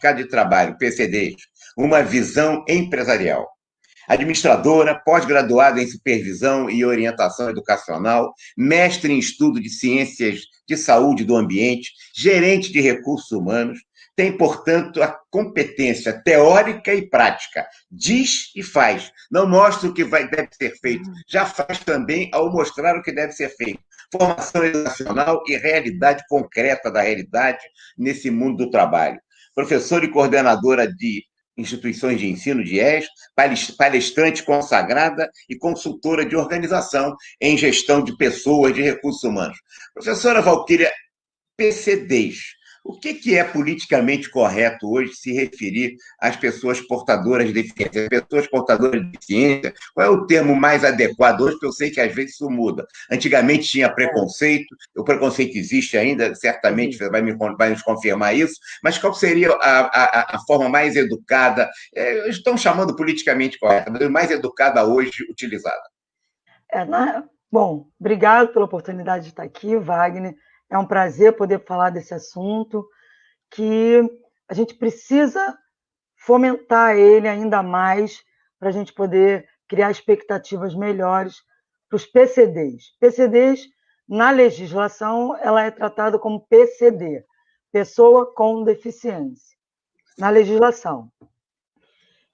de trabalho, PCDs, uma visão empresarial. Administradora, pós-graduada em supervisão e orientação educacional, mestre em estudo de ciências de saúde do ambiente, gerente de recursos humanos, tem, portanto, a competência teórica e prática. Diz e faz. Não mostra o que deve ser feito, já faz também ao mostrar o que deve ser feito. Formação educacional e realidade concreta da realidade nesse mundo do trabalho. Professora e coordenadora de instituições de ensino de IES, palestrante consagrada e consultora de organização em gestão de pessoas, de recursos humanos. Professora Valquíria, PCDs. O que é politicamente correto hoje se referir às pessoas portadoras de deficiência? As pessoas portadoras de deficiência, qual é o termo mais adequado hoje? Porque eu sei que às vezes isso muda. Antigamente tinha preconceito, o preconceito existe ainda, certamente vai nos confirmar isso, mas qual seria a forma mais educada, estão chamando politicamente correta, mas mais educada hoje utilizada? Bom, obrigado pela oportunidade de estar aqui, Wagner. É um prazer poder falar desse assunto, que a gente precisa fomentar ele ainda mais para a gente poder criar expectativas melhores para os PCDs. PCDs, na legislação, ela é tratada como PCD, pessoa com deficiência, na legislação.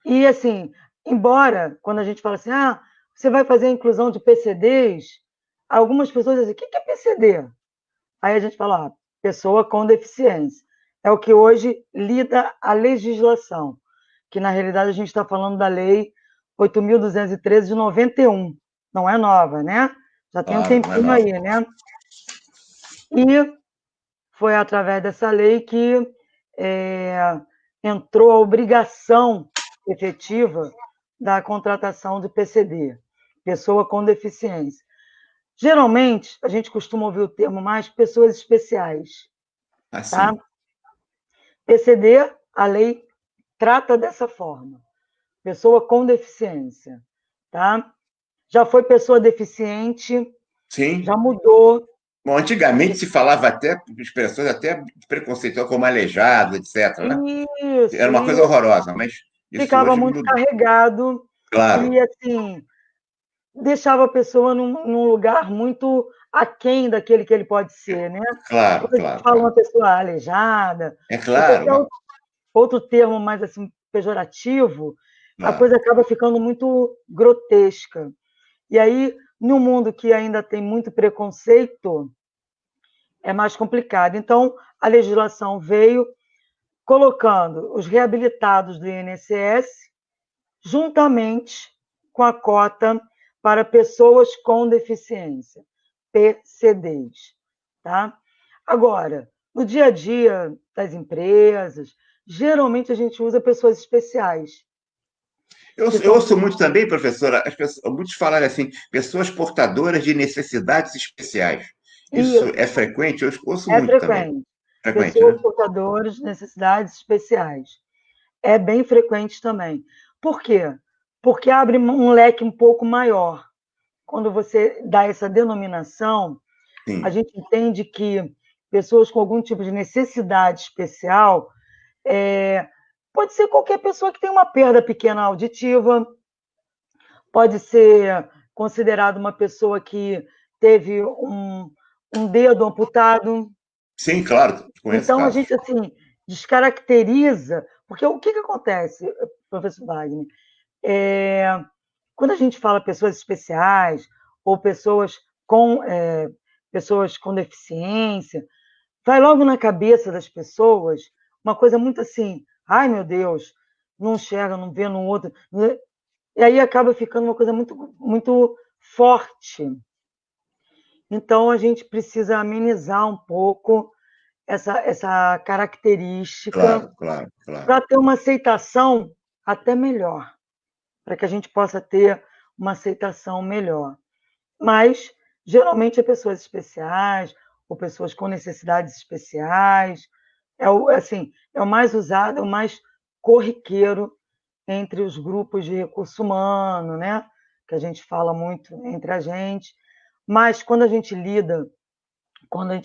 E, assim, embora, quando a gente fala assim, você vai fazer a inclusão de PCDs, algumas pessoas dizem, o que é PCD? Aí a gente fala, pessoa com deficiência. É o que hoje lida a legislação, que na realidade a gente está falando da Lei 8.213 de 91. Não é nova, né? Já tem um tempinho aí, né? E foi através dessa lei que entrou a obrigação efetiva da contratação de PCD, pessoa com deficiência. Geralmente, a gente costuma ouvir o termo mais pessoas especiais. Tá? PCD, a lei trata dessa forma. Pessoa com deficiência. Tá? Já foi pessoa deficiente, Sim. Já mudou. Bom, antigamente se falava até expressões até preconceituosas como aleijado, etc. Né? Isso, era uma coisa horrorosa, mas isso ficava hoje muito carregado. Claro. E, assim, deixava a pessoa num lugar muito aquém daquele que ele pode ser, né? Claro, Quando a gente fala uma pessoa aleijada, ou qualquer outro termo mais assim, pejorativo, a coisa acaba ficando muito grotesca. E aí, no mundo que ainda tem muito preconceito, é mais complicado. Então, a legislação veio colocando os reabilitados do INSS juntamente com a cota para pessoas com deficiência, PCDs. Tá? Agora, no dia a dia das empresas, geralmente a gente usa pessoas especiais. Eu ouço muito também, professora, muitos falarem assim, pessoas portadoras de necessidades especiais. Isso é frequente? Eu ouço muito também. É frequente. Pessoas portadoras de necessidades especiais. É bem frequente também. Por quê? Porque abre um leque um pouco maior. Quando você dá essa denominação, a gente entende que pessoas com algum tipo de necessidade especial pode ser qualquer pessoa que tem uma perda pequena auditiva, pode ser considerado uma pessoa que teve um dedo amputado. Sim, claro. Então, a gente assim, descaracteriza, porque o que acontece, professor Wagner? Quando a gente fala pessoas especiais ou pessoas com deficiência, vai logo na cabeça das pessoas uma coisa muito assim, ai meu Deus, não enxerga, não vê no outro, e aí acaba ficando uma coisa muito, muito forte. Então, a gente precisa amenizar um pouco essa característica para ter uma aceitação até melhor, para que a gente possa ter uma aceitação melhor. Mas, geralmente, é pessoas especiais ou pessoas com necessidades especiais. É o mais usado, é o mais corriqueiro entre os grupos de recurso humano, né? Que a gente fala muito entre a gente. Mas, quando a gente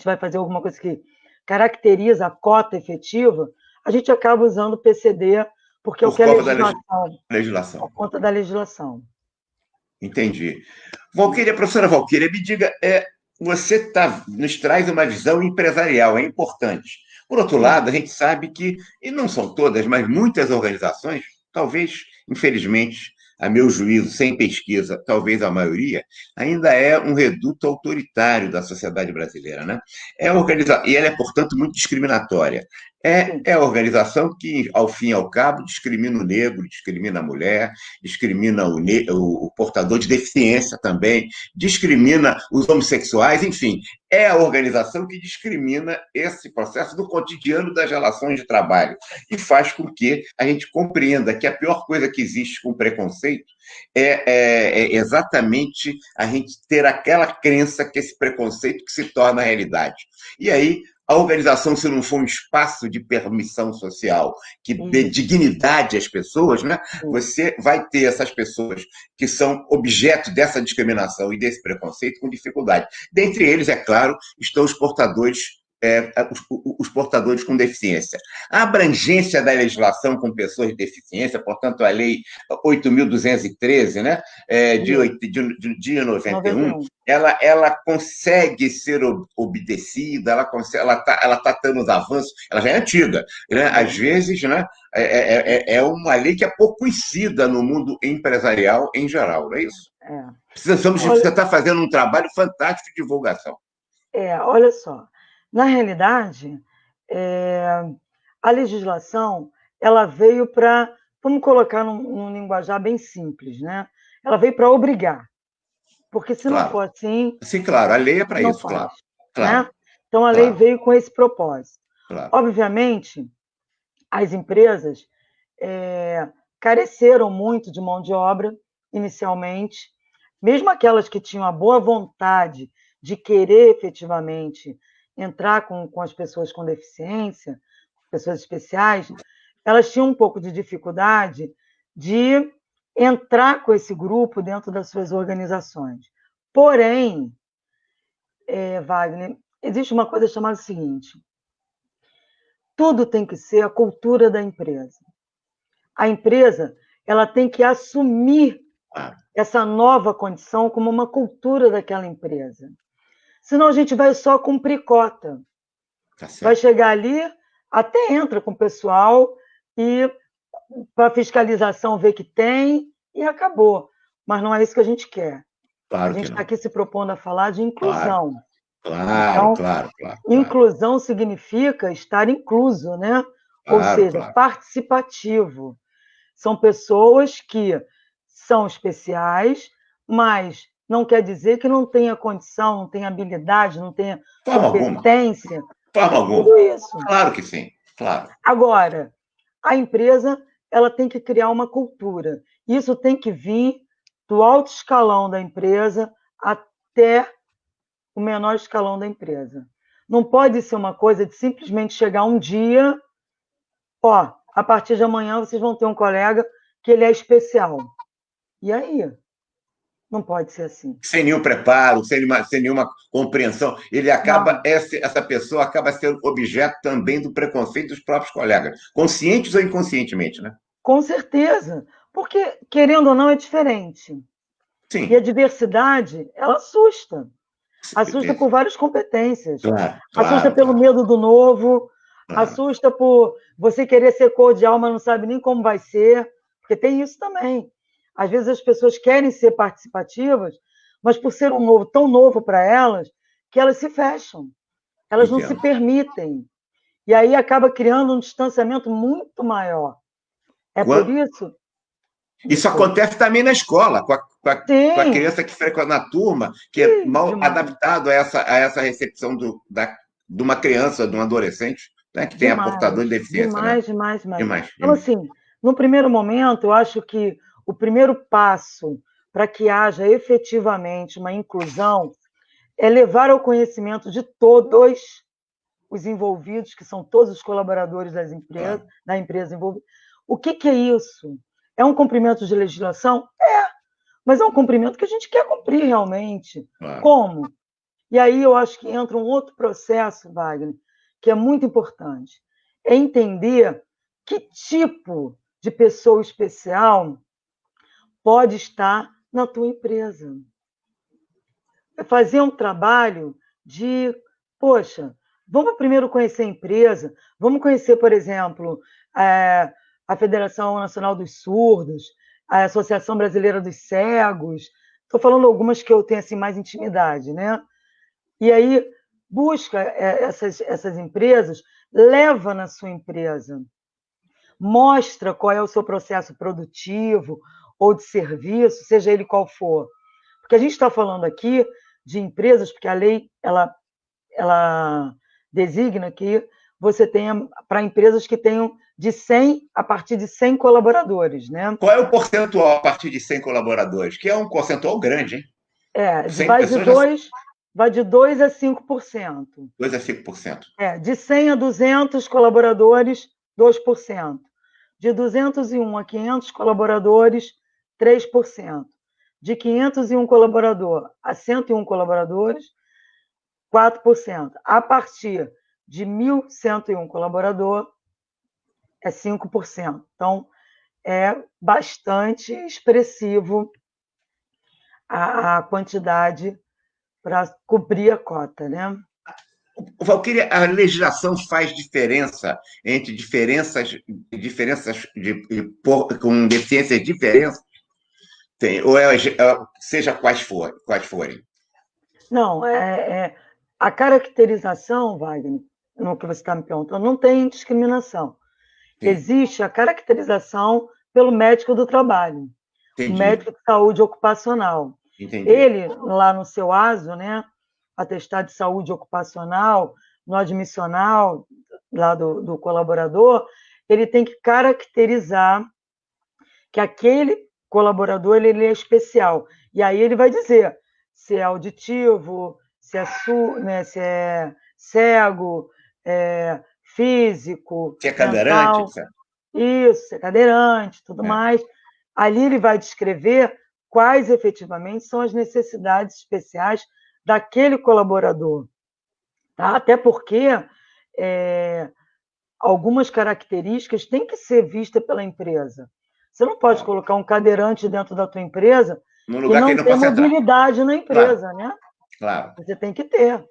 vai fazer alguma coisa que caracteriza a cota efetiva, a gente acaba usando o PCD, porque é o Por que a conta da por legislação. conta da legislação. Entendi. Valquíria, professora Valquíria, me diga, você nos traz uma visão empresarial, é importante. Por outro lado, a gente sabe que, e não são todas, mas muitas organizações, talvez, infelizmente, a meu juízo, sem pesquisa, talvez a maioria, ainda é um reduto autoritário da sociedade brasileira, né? E ela é, portanto, muito discriminatória. É a organização que, ao fim e ao cabo, discrimina o negro, discrimina a mulher, discrimina o portador de deficiência também, discrimina os homossexuais, enfim, é a organização que discrimina esse processo do cotidiano das relações de trabalho e faz com que a gente compreenda que a pior coisa que existe com preconceito é exatamente a gente ter aquela crença que esse preconceito que se torna realidade. E aí, a organização, se não for um espaço de permissão social que dê dignidade às pessoas, né, você vai ter essas pessoas que são objeto dessa discriminação e desse preconceito com dificuldade. Dentre eles, é claro, estão os portadores com deficiência. A abrangência da legislação com pessoas de deficiência, portanto, a Lei 8.213, né, de 91, ela consegue ser obedecida, ela está tendo os avanços, ela já é antiga, né? Às vezes, né, é uma lei que é pouco conhecida no mundo empresarial em geral, não é isso? Você está fazendo um trabalho fantástico de divulgação. Olha só, na realidade, a legislação ela veio para, vamos colocar num linguajar bem simples, né? Ela veio para obrigar, porque se não for assim... Sim, claro, a lei é para isso, faz, claro. Né? Então, a lei veio com esse propósito. Claro. Obviamente, as empresas careceram muito de mão de obra, inicialmente, mesmo aquelas que tinham a boa vontade de querer efetivamente entrar com as pessoas com deficiência, pessoas especiais, elas tinham um pouco de dificuldade de entrar com esse grupo dentro das suas organizações. Porém, Wagner, existe uma coisa chamada o seguinte: tudo tem que ser a cultura da empresa. A empresa ela tem que assumir essa nova condição como uma cultura daquela empresa. Senão a gente vai só cumprir cota. Vai chegar ali, até entra com o pessoal e para fiscalização ver que tem e acabou. Mas não é isso que a gente quer. Claro, a gente está aqui se propondo a falar de inclusão. Claro. Inclusão significa estar incluso, né? Ou seja, participativo. São pessoas que são especiais, mas não quer dizer que não tenha condição, não tenha habilidade, não tenha competência. Forma alguma. Tudo isso. Claro que sim, claro. Agora, a empresa ela tem que criar uma cultura. Isso tem que vir do alto escalão da empresa até o menor escalão da empresa. Não pode ser uma coisa de simplesmente chegar um dia, a partir de amanhã vocês vão ter um colega que ele é especial. E aí? Não pode ser assim. Sem nenhum preparo, sem nenhuma compreensão. Essa pessoa acaba sendo objeto também do preconceito dos próprios colegas, conscientes ou inconscientemente, né? Com certeza, porque, querendo ou não, é diferente. Sim. E a diversidade, ela assusta. Assusta por várias competências. Assusta pelo medo do novo, assusta por você querer ser cordial, mas não sabe nem como vai ser, porque tem isso também. Às vezes as pessoas querem ser participativas, mas por ser um novo, tão novo para elas, que elas se fecham. Elas não se permitem. E aí acaba criando um distanciamento muito maior. Por isso... Isso acontece também na escola, com a criança que frequenta na turma, que é mal adaptado a essa recepção de uma criança, de um adolescente, né, que tem a portador de deficiência. Demais. Então, assim, no primeiro momento, eu acho que o primeiro passo para que haja efetivamente uma inclusão é levar ao conhecimento de todos os envolvidos, que são todos os colaboradores da empresa envolvida. O que é isso? É um cumprimento de legislação? Mas é um cumprimento que a gente quer cumprir realmente. Como? E aí eu acho que entra um outro processo, Wagner, que é muito importante. é entender que tipo de pessoa especial pode estar na tua empresa. É fazer um trabalho de, poxa, vamos primeiro conhecer a empresa, vamos conhecer, por exemplo, a Federação Nacional dos Surdos, a Associação Brasileira dos Cegos. Estou falando algumas que eu tenho assim, mais intimidade, né? E aí busca essas empresas, leva na sua empresa, mostra qual é o seu processo produtivo ou de serviço, seja ele qual for. Porque a gente está falando aqui de empresas, porque a lei ela designa que você tenha para empresas que tenham de 100 a partir de 100 colaboradores, né? Qual é o percentual a partir de 100 colaboradores? Que é um percentual grande, hein? 100 Vai de pessoas já 2 a 5%. 2 a 5%. De 100 a 200 colaboradores, 2%. De 201 a 500 colaboradores, 3%. De 501 colaborador a 101 colaboradores, 4%. A partir de 1.101 colaborador, é 5%. Então, é bastante expressivo a quantidade para cobrir a cota, né? Valquíria, a legislação faz diferença entre com deficiências diferentes? Tem, ou seja quais forem? Não, a caracterização, Wagner, no que você está me perguntando, não tem discriminação. Sim. Existe a caracterização pelo médico do trabalho, o médico de saúde ocupacional. Entendi. Ele, lá no seu ASO, né, atestado de saúde ocupacional, no admissional lá do colaborador, ele tem que caracterizar que aquele colaborador ele é especial. E aí ele vai dizer se é auditivo, se é né, se é cego, físico, Se é cadeirante, mental, etc. Isso, se é cadeirante, tudo mais. Ali ele vai descrever quais efetivamente são as necessidades especiais daquele colaborador. Tá? Até porque algumas características têm que ser vistas pela empresa. Você não pode colocar um cadeirante dentro da tua empresa e não ter mobilidade na empresa, claro. né? Claro. Você tem que ter.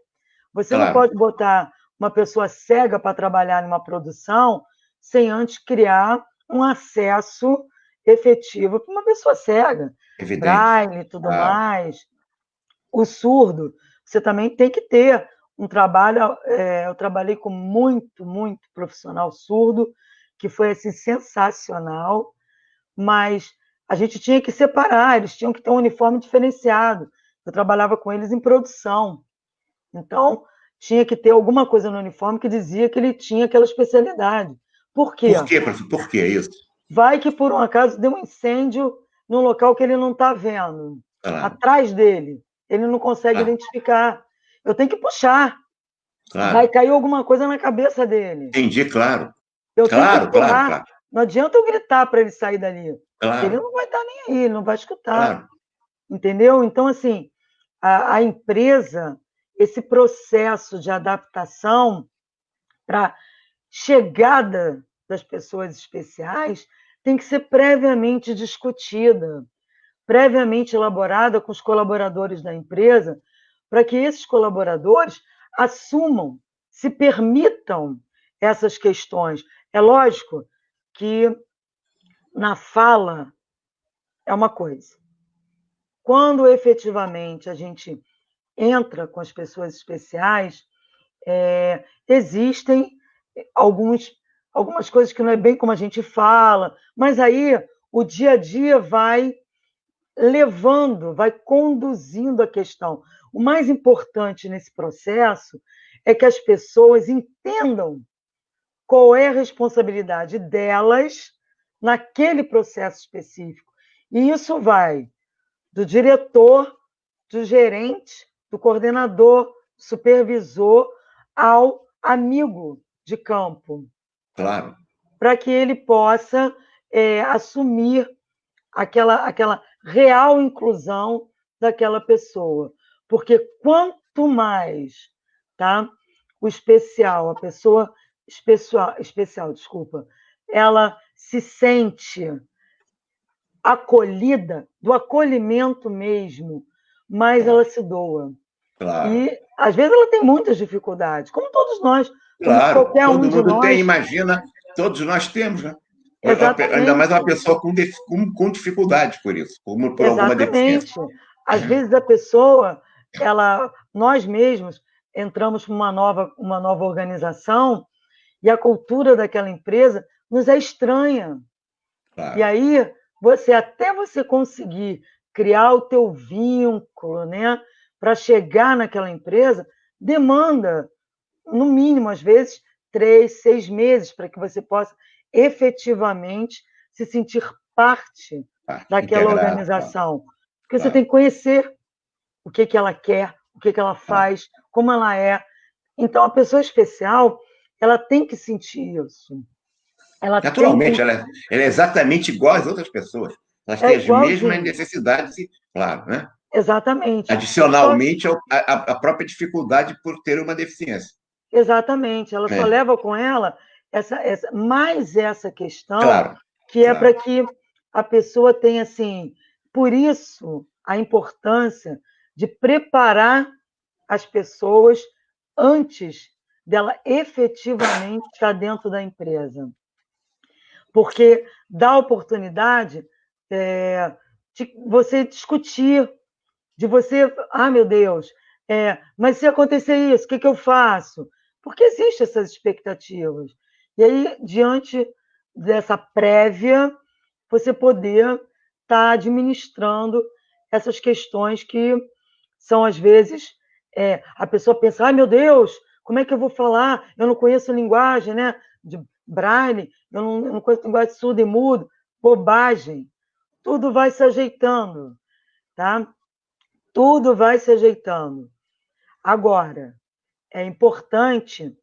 Você não pode botar uma pessoa cega para trabalhar numa produção sem antes criar um acesso efetivo para uma pessoa cega. Evidente. Braille e tudo mais. O surdo, você também tem que ter um trabalho. Eu trabalhei com muito profissional surdo, que foi assim, sensacional, mas a gente tinha que separar, eles tinham que ter um uniforme diferenciado. Eu trabalhava com eles em produção. Então, tinha que ter alguma coisa no uniforme que dizia que ele tinha aquela especialidade. Por quê? Por quê, professor? Por que isso? Vai que, por um acaso, deu um incêndio num local que ele não está vendo. Atrás dele. Ele não consegue identificar. Eu tenho que puxar. Vai cair alguma coisa na cabeça dele. Entendi, claro. Eu tenho que empurrar. Claro. Não adianta eu gritar para ele sair dali. Claro. Ele não vai estar nem aí, ele não vai escutar. Claro. Entendeu? Então, assim, a empresa, esse processo de adaptação para chegada das pessoas especiais tem que ser previamente discutida, previamente elaborada com os colaboradores da empresa, para que esses colaboradores assumam, se permitam essas questões. É lógico que na fala é uma coisa. Quando efetivamente a gente entra com as pessoas especiais, existem algumas coisas que não é bem como a gente fala, mas aí o dia a dia vai levando, vai conduzindo a questão. O mais importante nesse processo é que as pessoas entendam qual é a responsabilidade delas naquele processo específico. E isso vai do diretor, do gerente, do coordenador, do supervisor, ao amigo de campo. Claro. Para que ele possa assumir aquela real inclusão daquela pessoa. Porque quanto mais o especial, a pessoa especial, desculpa, ela se sente acolhida, do acolhimento mesmo, mas ela se doa. Claro. E, às vezes, ela tem muitas dificuldades, como todos nós, como Claro, qualquer um todo de mundo tem, nós. imagina, todos nós temos, né? Ainda mais Exatamente. uma pessoa com dificuldade por isso, por alguma deficiência. Exatamente. Às vezes a pessoa, nós mesmos entramos para uma nova organização e a cultura daquela empresa nos é estranha. Claro. E aí, até você conseguir criar o teu vínculo, né, para chegar naquela empresa, demanda, no mínimo, às vezes, 3, 6 meses para que você possa efetivamente se sentir parte daquela Integrado, organização. Porque você claro. tem que conhecer o que ela quer, o que ela faz, como ela é. Então, a pessoa especial, ela tem que sentir isso. Ela tem Naturalmente, que... ela é exatamente igual às outras pessoas. Elas É têm as mesmas igualzinho. necessidades, claro, né? Exatamente. Adicionalmente, a própria dificuldade por ter uma deficiência. Exatamente. Ela só leva com ela mais essa questão, claro, que é para que a pessoa tenha, assim, por isso, a importância de preparar as pessoas antes dela efetivamente estar dentro da empresa. Porque dá oportunidade de você discutir, de você, meu Deus, mas se acontecer isso, o que eu faço? Porque existem essas expectativas. E aí, diante dessa prévia, você poder estar administrando essas questões que são, às vezes, a pessoa pensa, meu Deus, como é que eu vou falar? Eu não conheço linguagem, né, de braille, eu não conheço linguagem de surdo e mudo. Bobagem. Tudo vai se ajeitando, tá? Tudo vai se ajeitando. Agora, é importante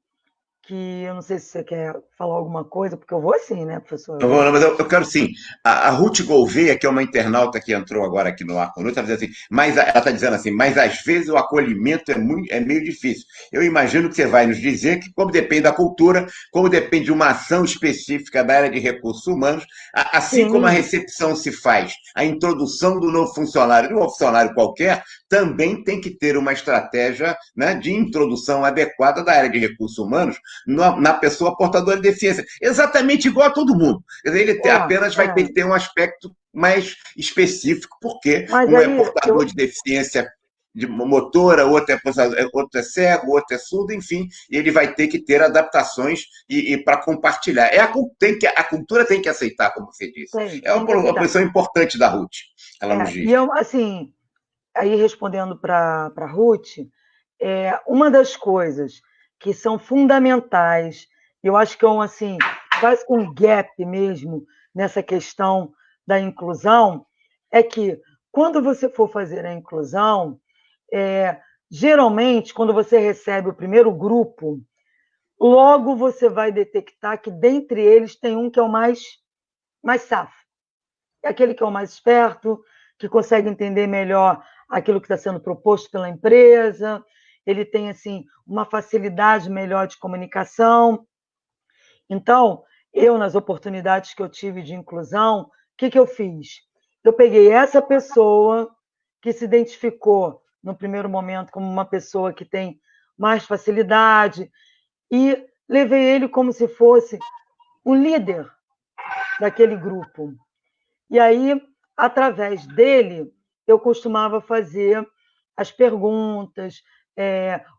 que, eu não sei se você quer falar alguma coisa, porque eu vou assim, né, professor? Mas eu quero sim. A Ruth Gouveia, que é uma internauta que entrou agora aqui no ar conosco, está dizendo assim, ela está dizendo assim, mas às vezes o acolhimento é meio difícil. Eu imagino que você vai nos dizer que, como depende da cultura, como depende de uma ação específica da área de recursos humanos, assim como a recepção se faz, a introdução do novo funcionário, de um funcionário qualquer, também tem que ter uma estratégia, né, de introdução adequada da área de recursos humanos na pessoa portadora de deficiência. Exatamente igual a todo mundo. Ele apenas vai ter que ter um aspecto mais específico, porque um é portador de deficiência de motora, outro é cego, outro é surdo, enfim, e ele vai ter que ter adaptações para compartilhar. A cultura tem que aceitar, como você disse. É uma posição importante da Ruth, ela nos diz. E eu, assim, aí respondendo para a Ruth, uma das coisas que são fundamentais, eu acho que é assim, quase um gap mesmo nessa questão da inclusão, é que quando você for fazer a inclusão, geralmente, quando você recebe o primeiro grupo, logo você vai detectar que dentre eles tem um que é o mais safo. É aquele que é o mais esperto, que consegue entender melhor aquilo que está sendo proposto pela empresa, ele tem, assim, uma facilidade melhor de comunicação. Então, eu, nas oportunidades que eu tive de inclusão, o que eu fiz? Eu peguei essa pessoa que se identificou, no primeiro momento, como uma pessoa que tem mais facilidade e levei ele como se fosse um líder daquele grupo. E aí, através dele, eu costumava fazer as perguntas,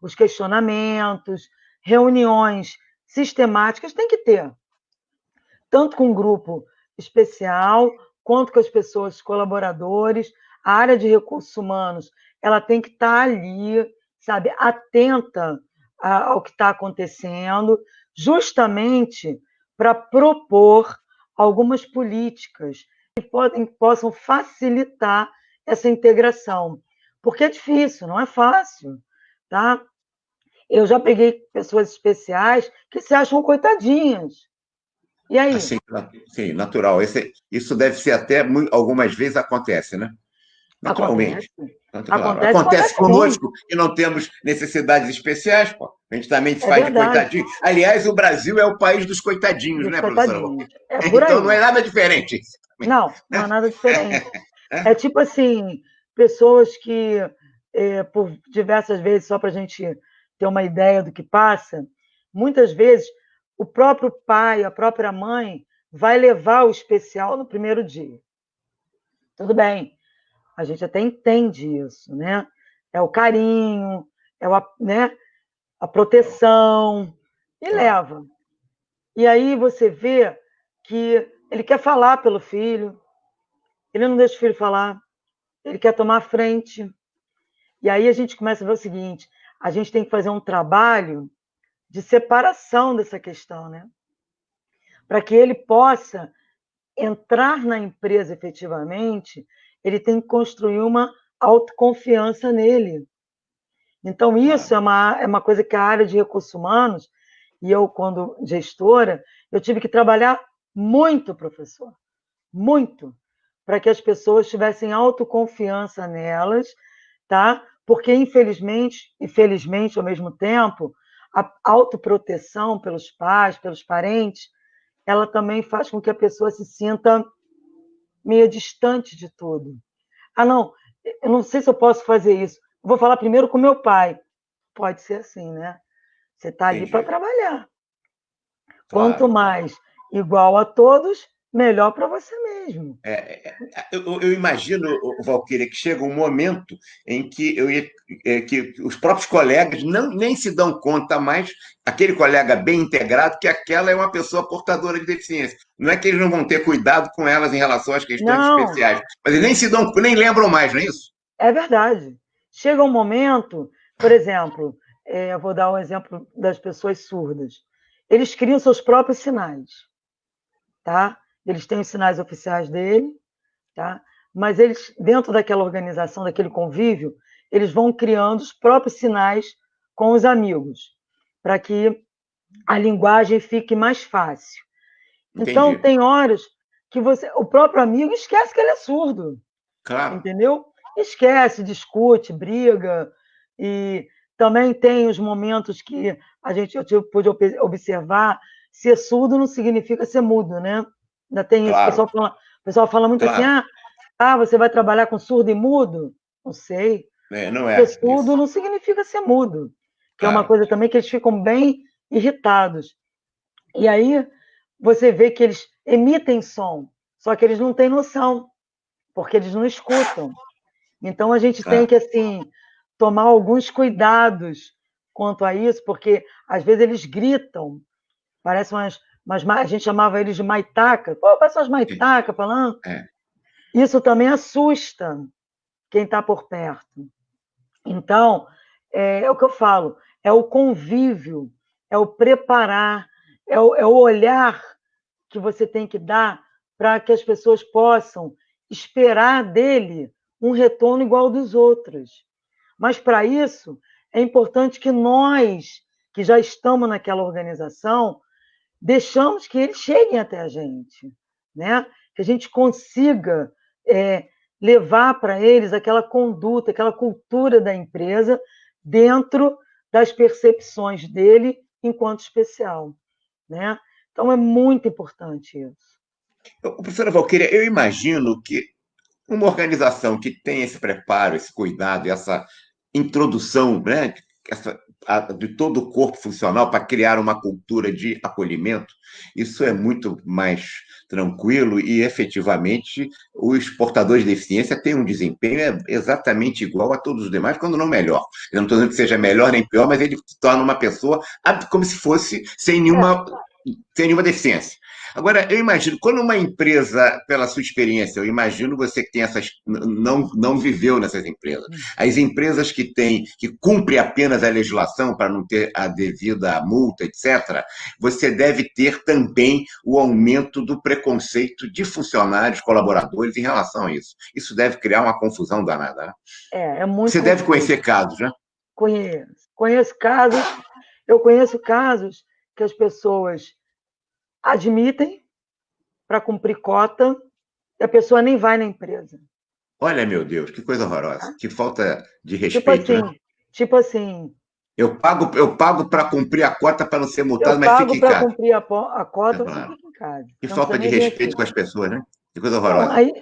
os questionamentos, reuniões sistemáticas, tem que ter, tanto com o grupo especial, quanto com as pessoas colaboradores. A área de recursos humanos, ela tem que estar ali, sabe, atenta ao que está acontecendo, justamente para propor algumas políticas que possam facilitar essa integração. Porque é difícil, não é fácil, tá? Eu já peguei pessoas especiais que se acham coitadinhas. E aí? Sim, natural. Isso deve ser até, algumas vezes acontece, né? Naturalmente. Acontece Acontece conosco e não temos necessidades especiais, pô. A gente também se É faz de verdade, coitadinho. Aliás, o Brasil é o país dos coitadinhos, dos né, professora? coitadinhos. É por Então não aí. é nada diferente isso. Não, não é nada diferente. É tipo assim, pessoas que, por diversas vezes, só para a gente ter uma ideia do que passa, muitas vezes o próprio pai, a própria mãe, vai levar o especial no primeiro dia. Tudo bem, a gente até entende isso, né? É o carinho, né, a proteção, e Claro. leva. E aí você vê que ele quer falar pelo filho, ele não deixa o filho falar, ele quer tomar a frente. E aí a gente começa a ver o seguinte: a gente tem que fazer um trabalho de separação dessa questão, né? Para que ele possa entrar na empresa efetivamente, ele tem que construir uma autoconfiança nele. Então, isso Claro. é uma coisa que a área de recursos humanos, e eu, quando gestora, eu tive que trabalhar muito, professor, muito, para que as pessoas tivessem autoconfiança nelas, tá? Porque, infelizmente, ao mesmo tempo, a autoproteção pelos pais, pelos parentes, ela também faz com que a pessoa se sinta meio distante de tudo. Ah, não, eu não sei se eu posso fazer isso. Vou falar primeiro com meu pai. Pode ser assim, né? Você está ali para Entendi. trabalhar. Quanto Claro, claro. mais igual a todos, melhor para você mesmo. Eu imagino, Valquíria, que chega um momento em que, que os próprios colegas nem se dão conta mais, aquele colega bem integrado, que aquela é uma pessoa portadora de deficiência. Não é que eles não vão ter cuidado com elas em relação às questões Não, especiais, mas eles nem lembram mais, não é isso? é verdade. Chega um momento, por exemplo, eu vou dar um exemplo das pessoas surdas. Eles criam seus próprios sinais, tá? Eles têm os sinais oficiais dele, tá? Mas eles, dentro daquela organização, daquele convívio, eles vão criando os próprios sinais com os amigos, para que a linguagem fique mais fácil. Então, Entendi. tem horas que o próprio amigo esquece que ele é surdo, Claro, entendeu? Esquece, discute, briga, e também tem os momentos que eu pude observar, ser surdo não significa ser mudo, né? Ainda tem isso, claro, o pessoal fala muito assim, claro. você vai trabalhar com surdo e mudo? Não sei. É, não Ser é surdo isso. não significa ser mudo, que é uma Claro, coisa também que eles ficam bem irritados. E aí você vê que eles emitem som, só que eles não têm noção, porque eles não escutam. Então a gente tem claro. que assim tomar alguns cuidados quanto a isso, porque às vezes eles gritam, parece a gente chamava eles de maitaca, pô, parece umas maitacas falando. É. Isso também assusta quem está por perto. Então, é o que eu falo, é o convívio, é o preparar, é o olhar que você tem que dar para que as pessoas possam esperar dele um retorno igual ao dos outros. Mas, para isso, é importante que nós, que já estamos naquela organização, deixamos que eles cheguem até a gente, né? Que a gente consiga levar para eles aquela conduta, aquela cultura da empresa dentro das percepções dele enquanto especial, né? Então é muito importante isso. Professora Valquíria, eu imagino que uma organização que tem esse preparo, esse cuidado, essa introdução, né, de todo o corpo funcional para criar uma cultura de acolhimento, isso é muito mais tranquilo e, efetivamente, os portadores de deficiência têm um desempenho exatamente igual a todos os demais, quando não melhor. Eu não estou dizendo que seja melhor nem pior, mas ele torna uma pessoa como se fosse sem nenhuma deficiência. Agora, eu imagino, quando uma empresa, pela sua experiência, eu imagino você que tem essas, não viveu nessas empresas. As empresas que cumprem apenas a legislação para não ter a devida multa, etc., você deve ter também o aumento do preconceito de funcionários, colaboradores em relação a isso. Isso deve criar uma confusão danada, né? É muito Você deve confuso. conhecer casos, né? Conheço casos, eu conheço casos que as pessoas admitem para cumprir cota e a pessoa nem vai na empresa. Olha, meu Deus, que coisa horrorosa, Tá? que falta de Tipo respeito, né? assim, tipo assim, Eu pago para cumprir a cota para não ser Eu multado, mas fique pago em para casa. cumprir a É cota, você claro. fica em casa. Que Você não precisa falta de nem vir aqui. respeito com as pessoas, né? Que coisa Não, horrorosa. aí,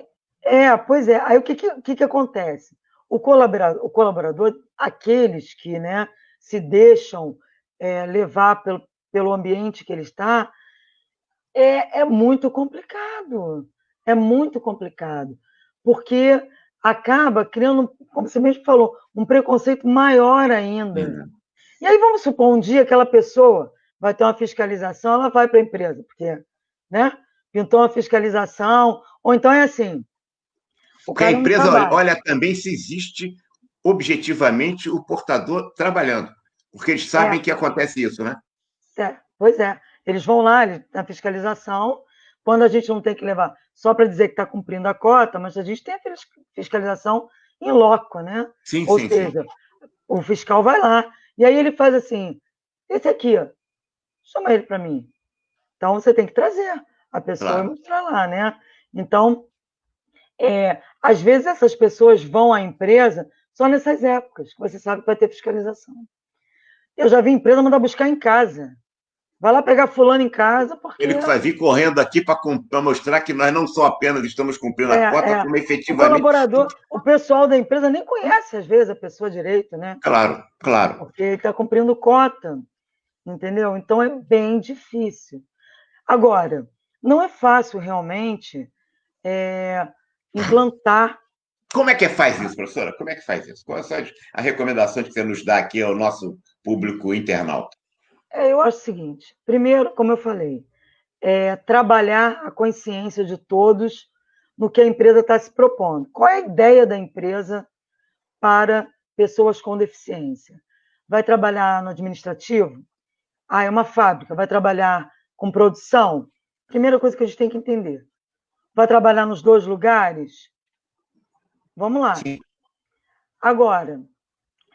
pois é. Aí o que acontece? O colaborador, aqueles que, né, se deixam levar pelo ambiente que ele está, é muito complicado. É muito complicado. Porque acaba criando, como você mesmo falou, um preconceito maior ainda. Sim. E aí vamos supor um dia aquela pessoa vai ter uma fiscalização, ela vai para a empresa, porque, né? Pintou uma fiscalização, ou então é assim, o Porque a cara não empresa trabalha. olha também se existe objetivamente o portador trabalhando. Porque eles sabem É, que acontece isso, né? pois é. Eles vão lá na fiscalização, quando a gente não tem que levar só para dizer que está cumprindo a cota, mas a gente tem a fiscalização em loco, né? Sim, Ou sim, sim. seja, o fiscal vai lá, e aí ele faz assim, esse aqui, ó, chama ele para mim. Então você tem que trazer a pessoa e Claro. mostrar lá, né? Então, às vezes essas pessoas vão à empresa só nessas épocas, que você sabe que vai ter fiscalização. Eu já vi empresa mandar buscar em casa. Vai lá pegar fulano em casa, porque Ele vai vir correndo aqui para mostrar que nós não só apenas estamos cumprindo a cota, como o efetivamente. colaborador, o pessoal da empresa nem conhece, às vezes, a pessoa direito, né? Claro, claro. Porque ele está cumprindo cota, entendeu? Então é bem difícil. Agora, não é fácil realmente implantar. Como é que faz isso, professora? Como é que faz isso? Quais são as recomendações que você nos dá aqui ao nosso público internauta? Eu acho o seguinte: primeiro, como eu falei, trabalhar a consciência de todos no que a empresa está se propondo. Qual é a ideia da empresa para pessoas com deficiência? Vai trabalhar no administrativo? Ah, é uma fábrica. Vai trabalhar com produção? Primeira coisa que a gente tem que entender. Vai trabalhar nos dois lugares? Vamos lá. Sim, Agora,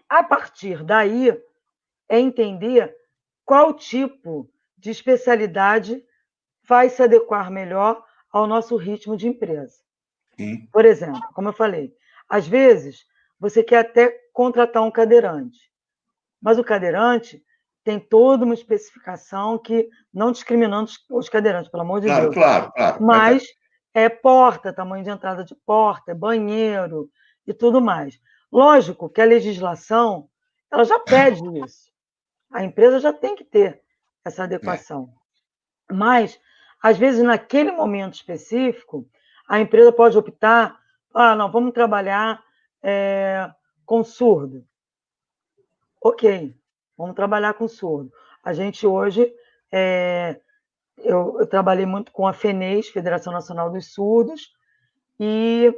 a partir daí, é entender qual tipo de especialidade vai se adequar melhor ao nosso ritmo de empresa. sim. Por exemplo, como eu falei, às vezes você quer até contratar um cadeirante, mas o cadeirante tem toda uma especificação que, não discriminando os cadeirantes, pelo amor de Claro, Deus, claro, claro. Mas mas é porta, tamanho de entrada de porta, é banheiro e tudo mais. Lógico que a legislação ela já pede isso. A empresa já tem que ter essa é, adequação. Mas, às vezes, naquele momento específico, a empresa pode optar, não, vamos trabalhar com surdo. Ok, vamos trabalhar com surdo. A gente hoje, eu trabalhei muito com a FENES, Federação Nacional dos Surdos, e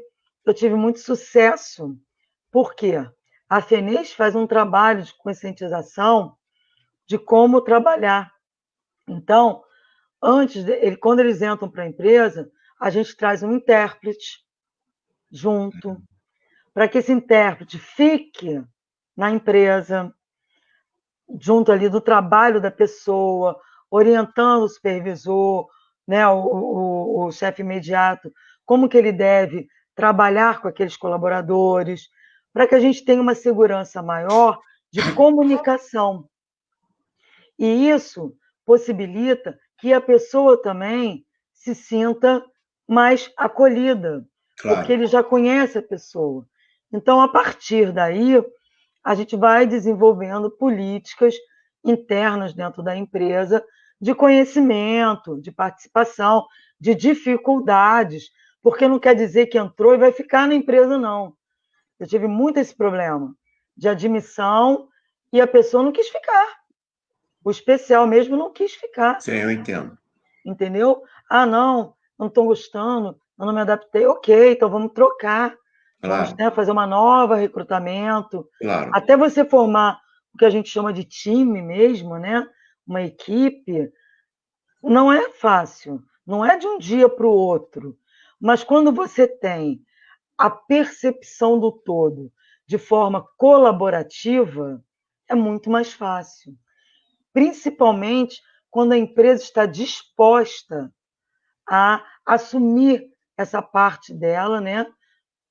eu tive muito sucesso. Por quê? A FENES faz um trabalho de conscientização de como trabalhar. Então, quando eles entram para a empresa, a gente traz um intérprete junto, para que esse intérprete fique na empresa, junto ali do trabalho da pessoa, orientando o supervisor, né, o chefe imediato, como que ele deve trabalhar com aqueles colaboradores, para que a gente tenha uma segurança maior de comunicação. E isso possibilita que a pessoa também se sinta mais acolhida, porque claro. ele já conhece a pessoa. Então, a partir daí, a gente vai desenvolvendo políticas internas dentro da empresa de conhecimento, de participação, de dificuldades, porque não quer dizer que entrou e vai ficar na empresa, não. Eu tive muito esse problema de admissão e a pessoa não quis ficar. O especial mesmo não quis ficar, Sim, eu entendo. entendeu? Ah, não estou gostando, eu não me adaptei. Ok, então vamos trocar. Vamos, Claro, né, fazer uma nova recrutamento. claro. Até você formar o que a gente chama de time mesmo, né? Uma equipe, não é fácil. Não é de um dia para o outro. Mas quando você tem a percepção do todo de forma colaborativa, é muito mais fácil, principalmente quando a empresa está disposta a assumir essa parte dela, né,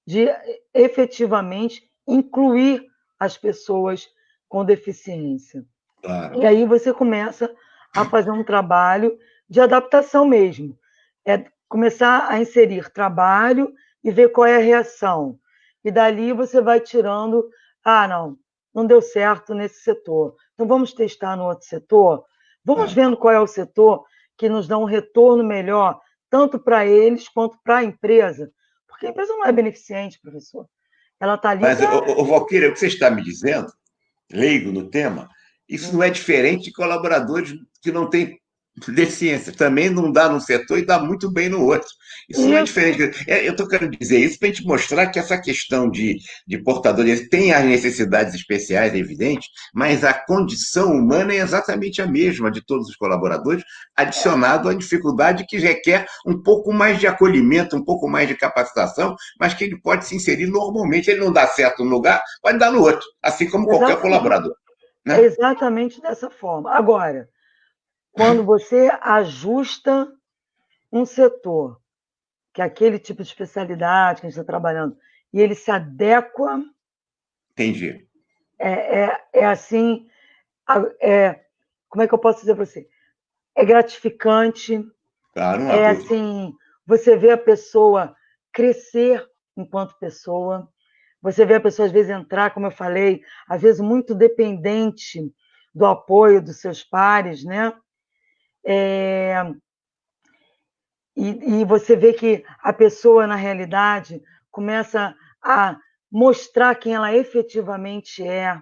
de efetivamente incluir as pessoas com deficiência. Claro. E aí você começa a fazer um trabalho de adaptação mesmo. É começar a inserir trabalho e ver qual é a reação. E dali você vai tirando, não deu certo nesse setor. Então vamos testar no outro setor. Vamos vendo qual é o setor que nos dá um retorno melhor, tanto para eles quanto para a empresa. Porque a empresa não é beneficente, professor. Ela está ali Mas, para... Valquíria, o que você está me dizendo, leigo no tema, isso não é diferente de colaboradores que não têm deficiência. Também não dá num setor e dá muito bem no outro. Isso não é Isso, diferente. Eu estou querendo dizer isso para a gente mostrar que essa questão de portadores tem as necessidades especiais, é evidente, mas a condição humana é exatamente a mesma de todos os colaboradores, adicionado à dificuldade que requer um pouco mais de acolhimento, um pouco mais de capacitação, mas que ele pode se inserir normalmente. Ele não dá certo num lugar, pode dar no outro, assim como qualquer exatamente. colaborador. É Né? exatamente dessa forma. Agora, quando você ajusta um setor, que é aquele tipo de especialidade que a gente está trabalhando, e ele se adequa, Entendi. é assim, como é que eu posso dizer para você? É gratificante, Claro, não há é dúvida. assim, você vê a pessoa crescer enquanto pessoa, você vê a pessoa às vezes entrar, como eu falei, às vezes muito dependente do apoio dos seus pares, né? E você vê que a pessoa, na realidade, começa a mostrar quem ela efetivamente é,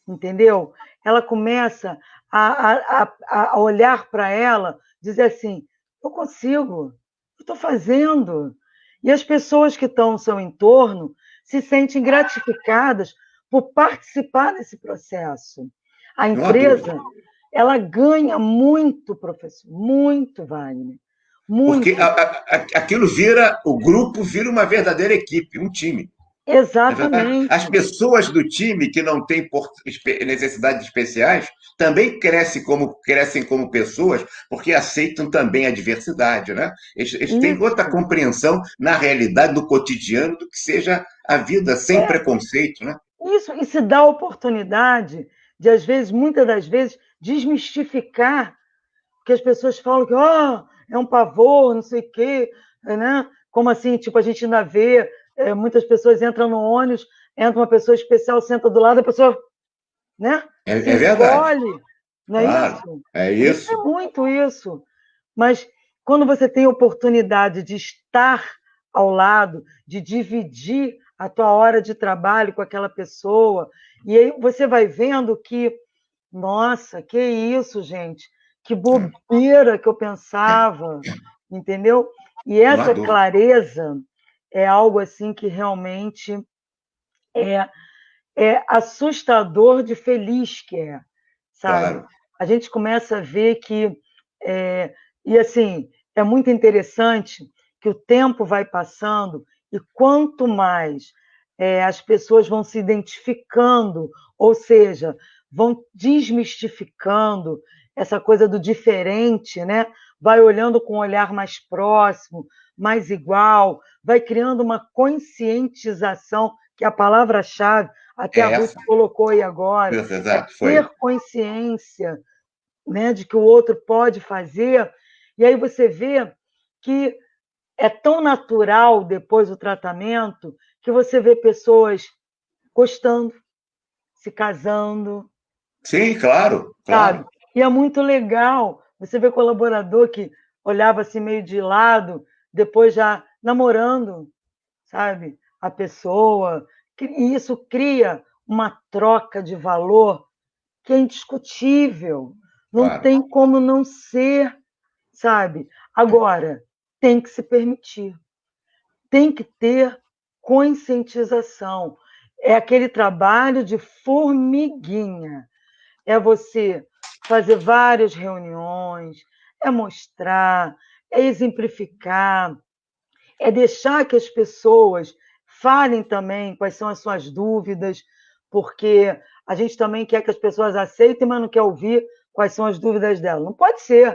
entendeu? Ela começa a olhar para ela, dizer assim: eu consigo, eu estou fazendo. E as pessoas que estão no seu entorno se sentem gratificadas por participar desse processo. A Não há dúvida. empresa, ela ganha muito, professor, muito, Wagner, Porque muito. aquilo vira, o grupo vira uma verdadeira equipe, um time. É verdade? As Exatamente. pessoas do time que não têm necessidades especiais também crescem como pessoas, porque aceitam também a diversidade. Né? Eles têm outra Isso. compreensão na realidade, do cotidiano, do que seja a vida sem preconceito. Né? Isso, e se dá a oportunidade de, às vezes, muitas das vezes, desmistificar, porque as pessoas falam que é um pavor, não sei o quê, né? Como assim, tipo, a gente ainda vê, muitas pessoas entram no ônibus, entra uma pessoa especial, senta do lado, a pessoa, né, se É verdade, encolhe, não é claro. isso? É A gente vê isso. muito isso. Mas quando você tem a oportunidade de estar ao lado, de dividir a tua hora de trabalho com aquela pessoa, e aí você vai vendo que, nossa, que isso, gente, que bobeira que eu pensava, entendeu? E Não há essa dúvida. clareza é algo assim que realmente é, é assustador de feliz que é, sabe? Claro. A gente começa a ver que, e assim, é muito interessante que o tempo vai passando e quanto mais as pessoas vão se identificando, ou seja, vão desmistificando essa coisa do diferente, né? Vai olhando com um olhar mais próximo, mais igual, vai criando uma conscientização, que é a palavra-chave, até a É Ruth essa. colocou aí agora, é Exato, ter foi. consciência, né, de que o outro pode fazer, e aí você vê que é tão natural depois do tratamento que você vê pessoas gostando, se casando, Sim, claro, sabe? claro. E é muito legal. Você vê colaborador que olhava assim meio de lado, depois já namorando, sabe? A pessoa. E isso cria uma troca de valor que é indiscutível. Não Claro. tem como não ser, sabe? Agora, tem que se permitir, tem que ter conscientização. É aquele trabalho de formiguinha. É você fazer várias reuniões, é mostrar, é exemplificar, é deixar que as pessoas falem também quais são as suas dúvidas, porque a gente também quer que as pessoas aceitem, mas não quer ouvir quais são as dúvidas delas. Não pode ser.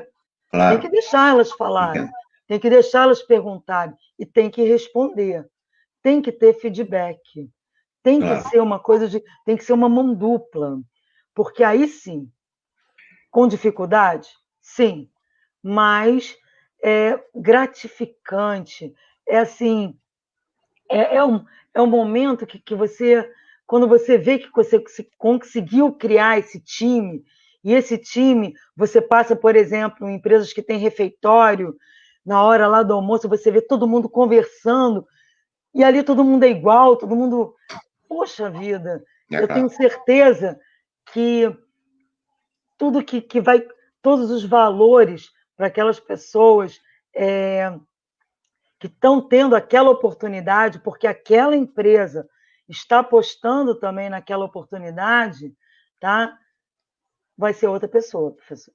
Tem que Claro. deixar elas falarem, Entendo. tem que deixar elas perguntarem e tem que responder. Tem que ter feedback. Tem que Claro. ser uma coisa de, tem que ser uma mão dupla. porque aí sim, com dificuldade, sim, mas é gratificante, é assim, é, é, um, é um momento que você, quando você vê que você conseguiu criar esse time, e esse time, você passa, por exemplo, em empresas que têm refeitório, na hora lá do almoço, você vê todo mundo conversando, e ali todo mundo é igual, todo mundo. Poxa vida, É eu tenho claro. certeza que tudo que vai, todos os valores para aquelas pessoas é, que estão tendo aquela oportunidade, porque aquela empresa está apostando também naquela oportunidade, tá? Vai ser outra pessoa, professor.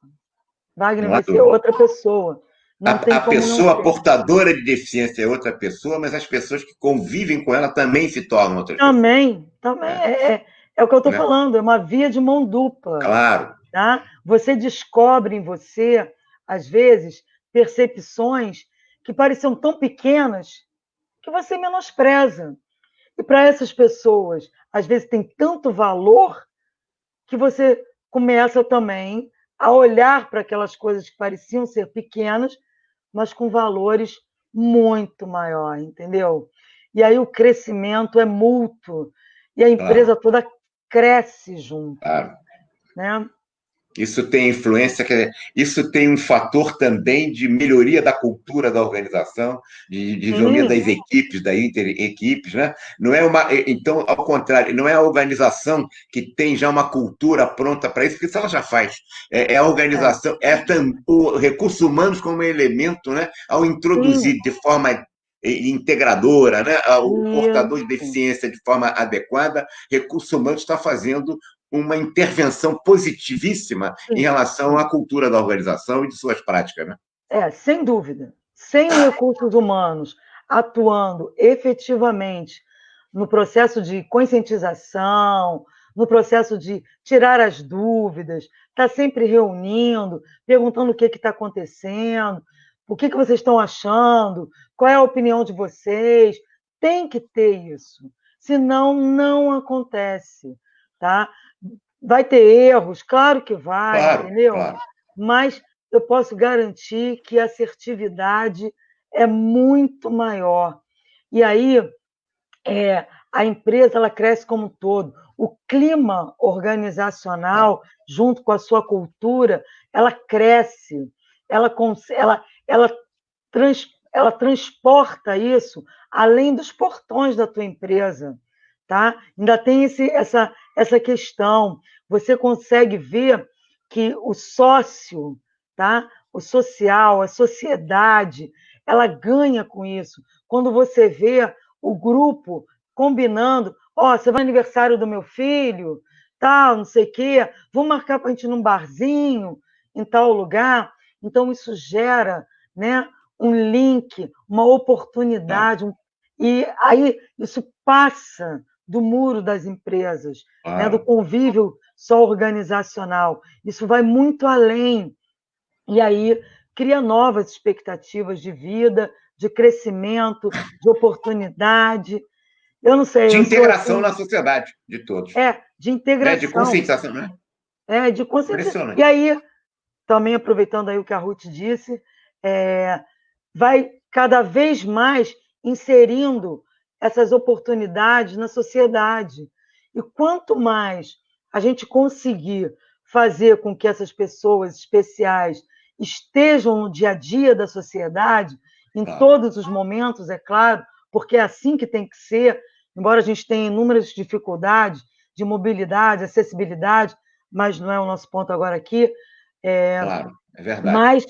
Wagner Não há vai ser dúvida. outra pessoa. Não tem A como não pessoa ser. portadora de deficiência é outra pessoa, mas as pessoas que convivem com ela também se tornam outras pessoas. Também É, é o que eu estou né? falando, é uma via de mão dupla. Claro, Tá? Você descobre em você, às vezes, percepções que pareciam tão pequenas que você menospreza. E para essas pessoas, às vezes tem tanto valor que você começa também a olhar para aquelas coisas que pareciam ser pequenas, mas com valores muito maior, entendeu? E aí o crescimento é mútuo e a claro, empresa toda cresce junto, claro. né? Isso tem influência, isso tem um fator também de melhoria da cultura da organização, de desenvolvimento Sim, das equipes, da inter-equipes, né? Não é uma, então, ao contrário, não é a organização que tem já uma cultura pronta para isso, porque isso ela já faz. É a é, organização, o recursos humanos como elemento, né? Ao sim, introduzir de forma integradora, né? O portador de isso, deficiência de forma adequada, recursos humanos está fazendo uma intervenção positivíssima em sim. relação à cultura da organização e de suas práticas, né? Sem dúvida. Sem os recursos humanos atuando efetivamente no processo de conscientização, no processo de tirar as dúvidas, está sempre reunindo, perguntando o que está acontecendo, o que vocês estão achando, qual é a opinião de vocês. Tem que ter isso, senão não acontece, tá? Vai ter erros, claro que vai, Claro, entendeu? claro. Mas eu posso garantir que a assertividade é muito maior. E aí, a empresa ela cresce como um todo. O clima organizacional, junto com a sua cultura, ela cresce, ela, ela, ela transporta isso além dos portões da tua empresa. Tá? Ainda tem essa questão. Você consegue ver que o sócio, tá? O social, a sociedade, ela ganha com isso. Quando você vê o grupo combinando, você vai no aniversário do meu filho, tal, não sei o quê, vamos marcar para a gente ir num barzinho, em tal lugar. Então, isso gera, né, um link, uma Claro, oportunidade, e aí isso passa do muro das empresas, né, do claro. convívio só organizacional. Isso vai muito além. E aí cria novas expectativas de vida, de crescimento, de oportunidade. Eu não sei, De eu sou integração assim, na sociedade de todos, de né? De integração, conscientização, né? de consciência. E Impressionante. aí, também aproveitando aí o que a Ruth disse, é, vai cada vez mais inserindo essas oportunidades na sociedade. E quanto mais a gente conseguir fazer com que essas pessoas especiais estejam no dia a dia da sociedade, em Claro, todos os momentos, é claro, porque é assim que tem que ser, embora a gente tenha inúmeras dificuldades de mobilidade, acessibilidade, mas não é o nosso ponto agora aqui, é, claro, é verdade. mas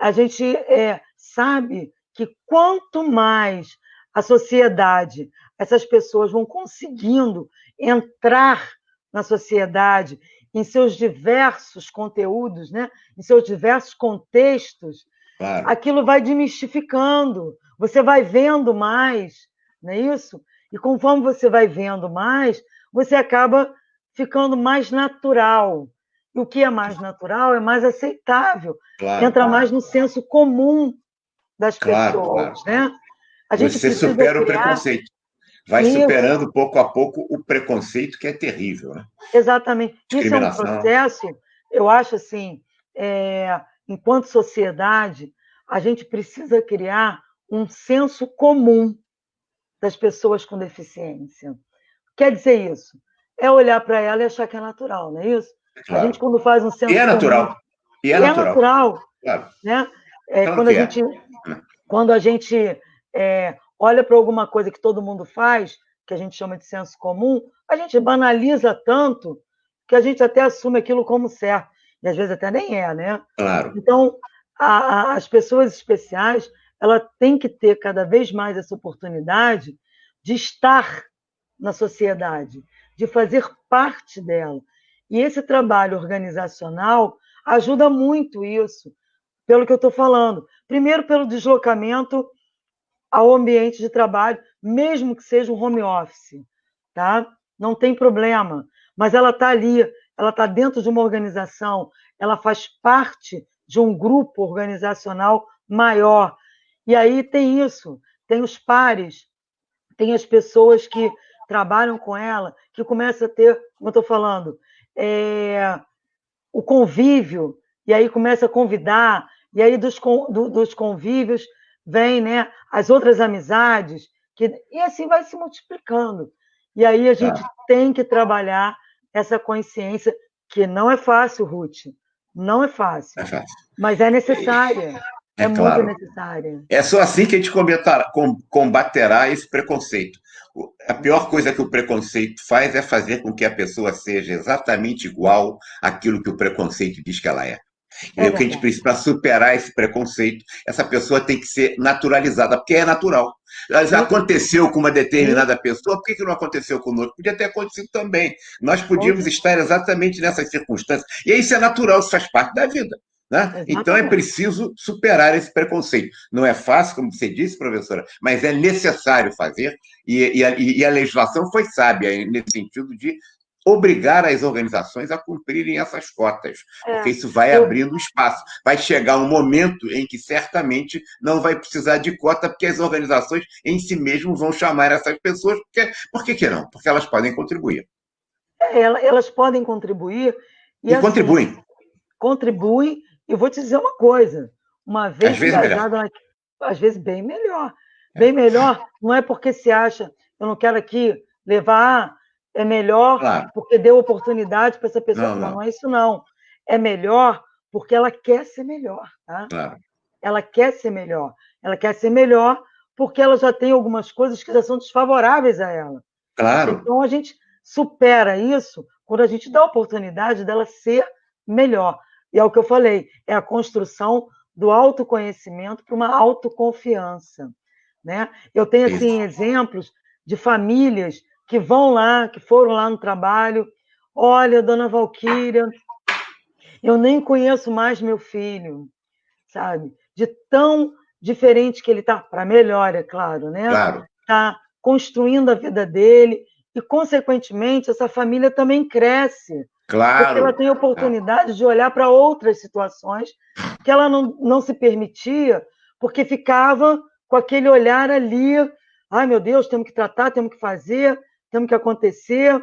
a gente sabe que quanto mais a sociedade, essas pessoas vão conseguindo entrar na sociedade em seus diversos conteúdos, né? Em seus diversos contextos, Claro, aquilo vai demistificando, você vai vendo mais, não é isso? E conforme você vai vendo mais, você acaba ficando mais natural. E o que é mais natural é mais aceitável, claro, entra mais no senso comum das claro, claro. pessoas, né? A gente Você precisa supera o criar, preconceito. vai Isso, superando pouco a pouco o preconceito, que é terrível, né? exatamente. Isso é um Discriminação. processo, eu acho assim, enquanto sociedade, a gente precisa criar um senso comum das pessoas com deficiência. Quer dizer isso? É olhar para ela e achar que é natural, não é isso? A gente, Claro. quando faz um E é senso comum, natural. E é e é natural. natural, Claro. né? Claro Quando a que é. gente, quando a gente olha para alguma coisa que todo mundo faz, que a gente chama de senso comum, a gente banaliza tanto que a gente até assume aquilo como certo. E às vezes até nem é, né? Claro. Então, as pessoas especiais, ela tem que ter cada vez mais essa oportunidade de estar na sociedade, de fazer parte dela. E esse trabalho organizacional ajuda muito isso, pelo que eu estou falando. Primeiro, pelo deslocamento ao ambiente de trabalho, mesmo que seja um home office, tá? Não tem problema, mas ela está ali, ela está dentro de uma organização, ela faz parte de um grupo organizacional maior. E aí tem isso, tem os pares, tem as pessoas que trabalham com ela, que começam a ter, como eu estou falando, o convívio, e aí começa a convidar, e aí dos convívios vem, né, as outras amizades, e assim vai se multiplicando. E aí a gente tem que trabalhar essa consciência, que não é fácil, Ruth, não é fácil, É fácil. mas é necessária, É é muito claro. necessária. É só assim que a gente combaterá esse preconceito. A pior coisa que o preconceito faz é fazer com que a pessoa seja exatamente igual àquilo que o preconceito diz que ela é. E É o que a gente verdade. precisa, para superar esse preconceito, essa pessoa tem que ser naturalizada, porque é natural. Já Isso, aconteceu com uma isso, determinada pessoa, por que não aconteceu conosco? Podia ter acontecido também. Nós com podíamos certeza. estar exatamente nessas circunstâncias. E isso é natural, isso faz parte da vida. Né? Então é Exatamente. preciso superar esse preconceito. Não é fácil, como você disse, professora, mas é necessário fazer, e a legislação foi sábia nesse sentido de obrigar as organizações a cumprirem essas cotas, porque É, isso vai eu, abrindo espaço. Vai chegar um momento em que certamente não vai precisar de cota, porque as organizações em si mesmas vão chamar essas pessoas, porque, por que não? Porque elas podem contribuir. elas podem contribuir, e E assim, contribuem. contribuem, e vou te dizer uma coisa, uma Às vez vezes melhor. engajada, às vezes bem melhor. Bem melhor, não é porque se acha, eu não quero aqui levar, é melhor Claro. porque deu oportunidade para essa pessoa. Não, Não, não. não é isso não. É melhor porque ela quer ser melhor, tá? Claro. Ela quer ser melhor. Ela quer ser melhor porque ela já tem algumas coisas que já são desfavoráveis a ela. Claro. Então, a gente supera isso quando a gente dá a oportunidade dela ser melhor. E é o que eu falei, é a construção do autoconhecimento para uma autoconfiança. Né? Eu tenho assim Isso. exemplos de famílias que vão lá, que foram lá no trabalho. Olha, dona Valquíria, eu nem conheço mais meu filho, sabe? De tão diferente que ele está, para melhor, é claro, né? Claro. Está construindo a vida dele e, consequentemente, essa família também cresce, porque ela Claro. tem a oportunidade de olhar para outras situações que ela não se permitia, porque ficava com aquele olhar ali, ai meu Deus, temos que tratar, temos que fazer, temos que acontecer,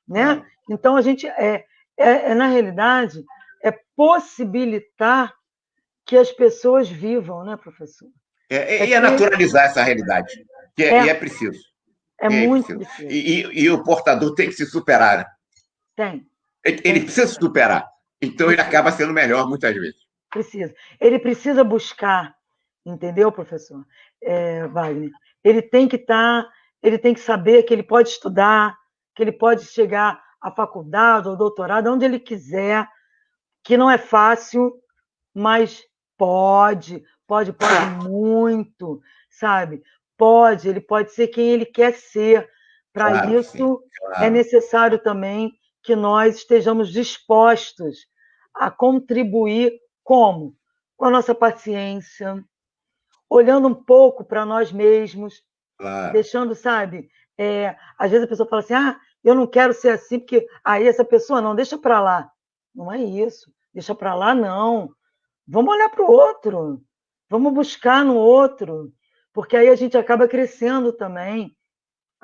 né? Claro. Então a gente na realidade é possibilitar que as pessoas vivam, né, professor? É E é ter, naturalizar essa realidade. E é é, preciso. é E é muito preciso. preciso. E o portador tem que se superar. Né? Tem, Ele tem que precisa se superar. superar. Então ele Precisa, acaba sendo melhor muitas vezes. precisa. Ele precisa buscar, entendeu, professor? Wagner? Ele tem que estar, ele tem que saber que ele pode estudar, que ele pode chegar à faculdade ou doutorado, onde ele quiser, que não é fácil, mas pode muito, sabe? Pode, ele pode ser quem ele quer ser. Para Claro que sim. isso, é Claro. necessário também que nós estejamos dispostos a contribuir como? Com a nossa paciência, olhando um pouco para nós mesmos, Claro. deixando, sabe? Às vezes a pessoa fala assim, eu não quero ser assim, porque aí essa pessoa não, deixa para lá. Não é isso, deixa para lá não. Vamos olhar para o outro, vamos buscar no outro, porque aí a gente acaba crescendo também.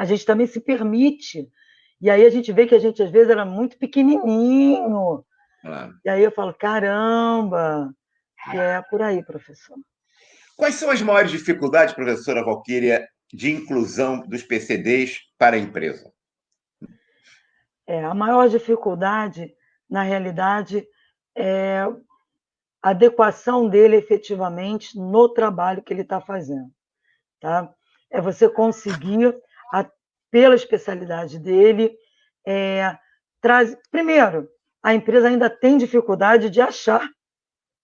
a gente também se permite. E aí a gente vê que a gente, às vezes, era muito pequenininho. E aí eu falo, caramba, e é por aí, professor. Quais são as maiores dificuldades, professora Valquíria, de inclusão dos PCDs para a empresa? A maior dificuldade, na realidade, é a adequação dele efetivamente no trabalho que ele está fazendo. Tá? É você conseguir, pela especialidade dele, primeiro, a empresa ainda tem dificuldade de achar,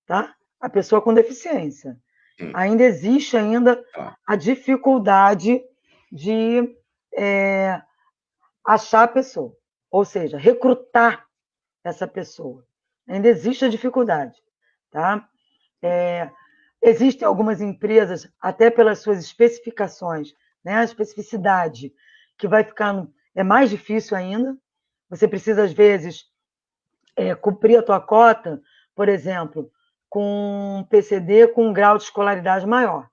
tá? A pessoa com deficiência. Ainda existe ainda a dificuldade de achar a pessoa, ou seja, recrutar essa pessoa. Ainda existe a dificuldade, tá? Existem algumas empresas, até pelas suas especificações, né, a especificidade, que vai ficando mais difícil ainda. Você precisa, às vezes, cumprir a tua cota, por exemplo, com um PCD com um grau de escolaridade maior,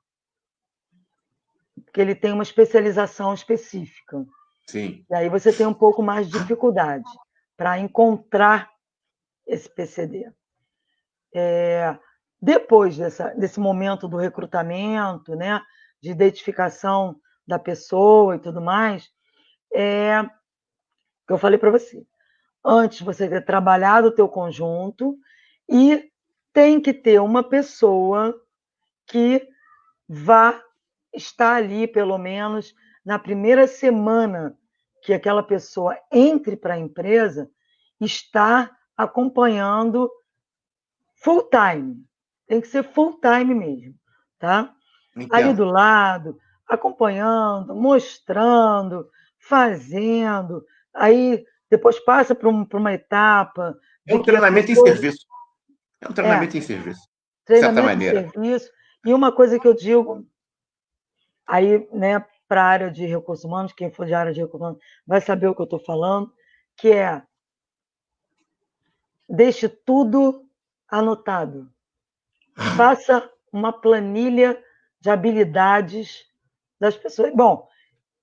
porque ele tem uma especialização específica. Sim. E aí você tem um pouco mais de dificuldade para encontrar esse PCD. Depois desse momento do recrutamento, né, de identificação da pessoa e tudo mais, que eu falei para você. Antes você ter trabalhado o teu conjunto e tem que ter uma pessoa que vá estar ali, pelo menos, na primeira semana que aquela pessoa entre para a empresa, estar acompanhando full time. Tem que ser full time mesmo, tá? Entendo. Ali do lado, acompanhando, mostrando, fazendo. Aí depois passa para uma etapa É de um que a treinamento em pessoa... serviço. É um treinamento em serviço, de certa treinamento em maneira. serviço. E uma coisa que eu digo, aí, né, para a área de recursos humanos, quem for de área de recursos humanos vai saber o que eu estou falando, que é deixe tudo anotado. Faça uma planilha de habilidades das pessoas. Bom,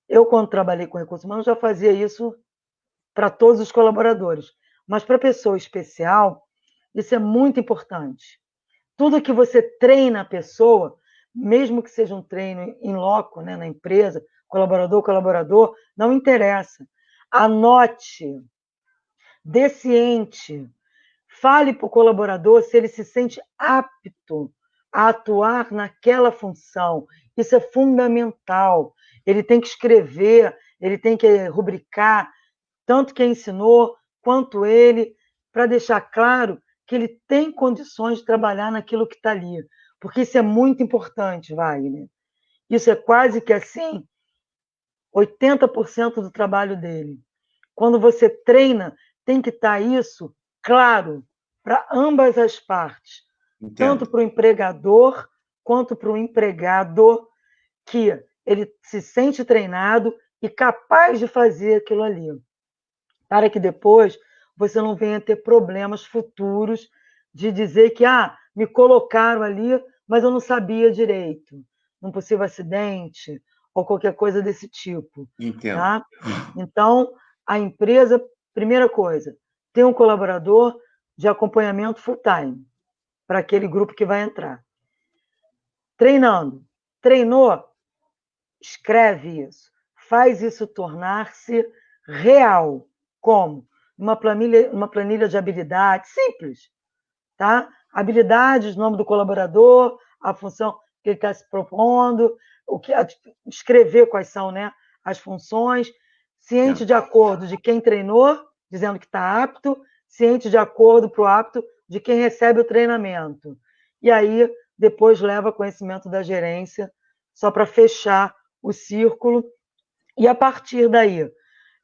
eu, quando trabalhei com recursos humanos, já fazia isso para todos os colaboradores. Mas para a pessoa especial, isso é muito importante. Tudo que você treina a pessoa, mesmo que seja um treino em loco, né, na empresa, colaborador, não interessa. Anote, dê ciente, fale para o colaborador se ele se sente apto a atuar naquela função. Isso é fundamental. Ele tem que escrever, ele tem que rubricar, tanto quem ensinou quanto ele, para deixar claro que ele tem condições de trabalhar naquilo que está ali. Porque isso é muito importante, Wagner. Isso é quase que assim, 80% do trabalho dele. Quando você treina, tem que estar isso claro para ambas as partes, Entendo. Tanto para o empregador quanto para o empregado, que ele se sente treinado e capaz de fazer aquilo ali, para que depois você não venha ter problemas futuros de dizer que me colocaram ali, mas eu não sabia direito, num possível acidente ou qualquer coisa desse tipo. Entendo. Tá? Então, a empresa, primeira coisa, tem um colaborador de acompanhamento full-time para aquele grupo que vai entrar. Treinando. Treinou? Escreve isso. Faz isso tornar-se real. Como? Uma planilha de habilidades simples. Tá? Habilidades, nome do colaborador, a função que ele está se propondo, escrever quais são, né, as funções, ciente de acordo de quem treinou, dizendo que está apto, ciente de acordo para o apto de quem recebe o treinamento. E aí, depois leva conhecimento da gerência, só para fechar o círculo, e a partir daí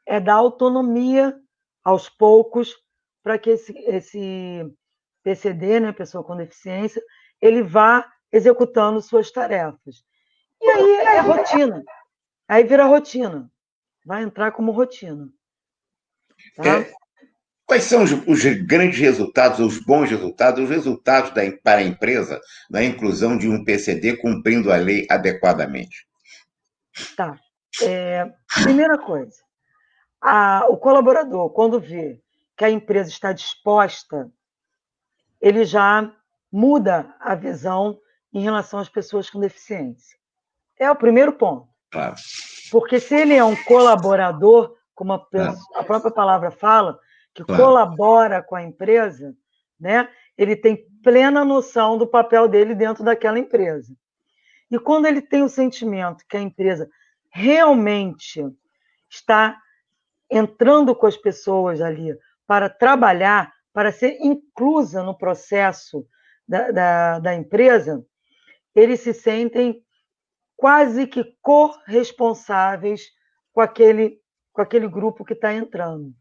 é dar autonomia aos poucos para que esse PCD, né, pessoa com deficiência, ele vá executando suas tarefas. E aí é rotina. Aí vira rotina. Vai entrar como rotina. Tá? Quais são os grandes resultados, os bons resultados, os resultados para a empresa na inclusão de um PCD cumprindo a lei adequadamente? Tá. Primeira coisa, o colaborador, quando vê que a empresa está disposta, ele já muda a visão em relação às pessoas com deficiência. É o primeiro ponto. Claro. Porque se ele é um colaborador, como a própria palavra fala, que colabora com a empresa, né, ele tem plena noção do papel dele dentro daquela empresa. E quando ele tem o sentimento que a empresa realmente está entrando com as pessoas ali para trabalhar, para ser inclusa no processo da empresa, eles se sentem quase que corresponsáveis com aquele grupo que está entrando.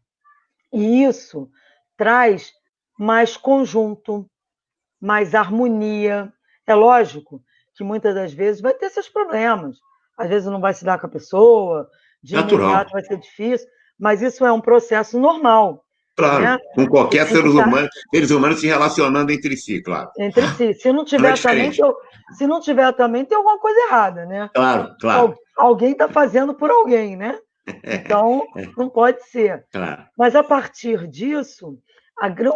E isso traz mais conjunto, mais harmonia. É lógico que muitas das vezes vai ter seus problemas. Às vezes não vai se dar com a pessoa, de imediato vai ser difícil, mas isso é um processo normal. Claro, né? com qualquer seres humanos se relacionando entre si, claro. Entre si. Se não tiver também, tem alguma coisa errada, né? Claro. Alguém está fazendo por alguém, né? Então, não pode ser. Claro. Mas, a partir disso,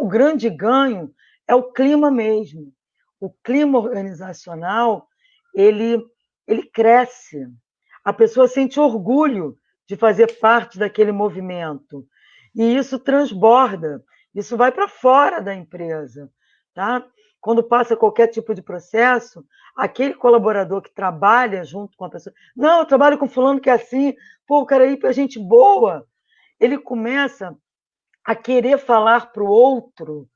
o grande ganho é o clima mesmo. O clima organizacional, ele cresce. A pessoa sente orgulho de fazer parte daquele movimento. E isso transborda, isso vai para fora da empresa. Tá? Quando passa qualquer tipo de processo, aquele colaborador que trabalha junto com a pessoa, não, eu trabalho com fulano que é assim, pô, o cara aí é gente boa, ele começa a querer falar para o outro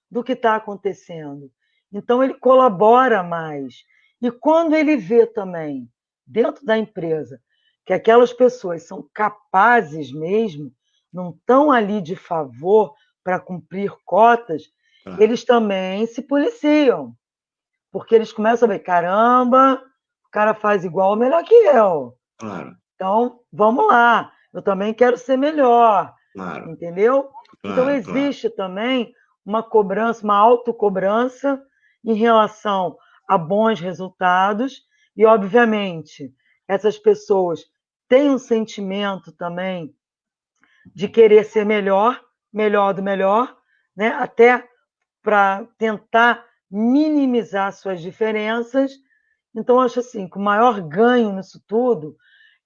do que está acontecendo. Então, ele colabora mais. E quando ele vê também, dentro da empresa, que aquelas pessoas são capazes mesmo, não estão ali de favor para cumprir cotas, eles também se policiam. Porque eles começam a ver, caramba, o cara faz igual ou melhor que eu. Claro. Então, vamos lá, eu também quero ser melhor. Claro. Entendeu? Então, existe também uma cobrança, uma autocobrança em relação a bons resultados e, obviamente, essas pessoas têm um sentimento também de querer ser melhor do melhor, né? Até para tentar minimizar suas diferenças. Então, acho assim, que o maior ganho nisso tudo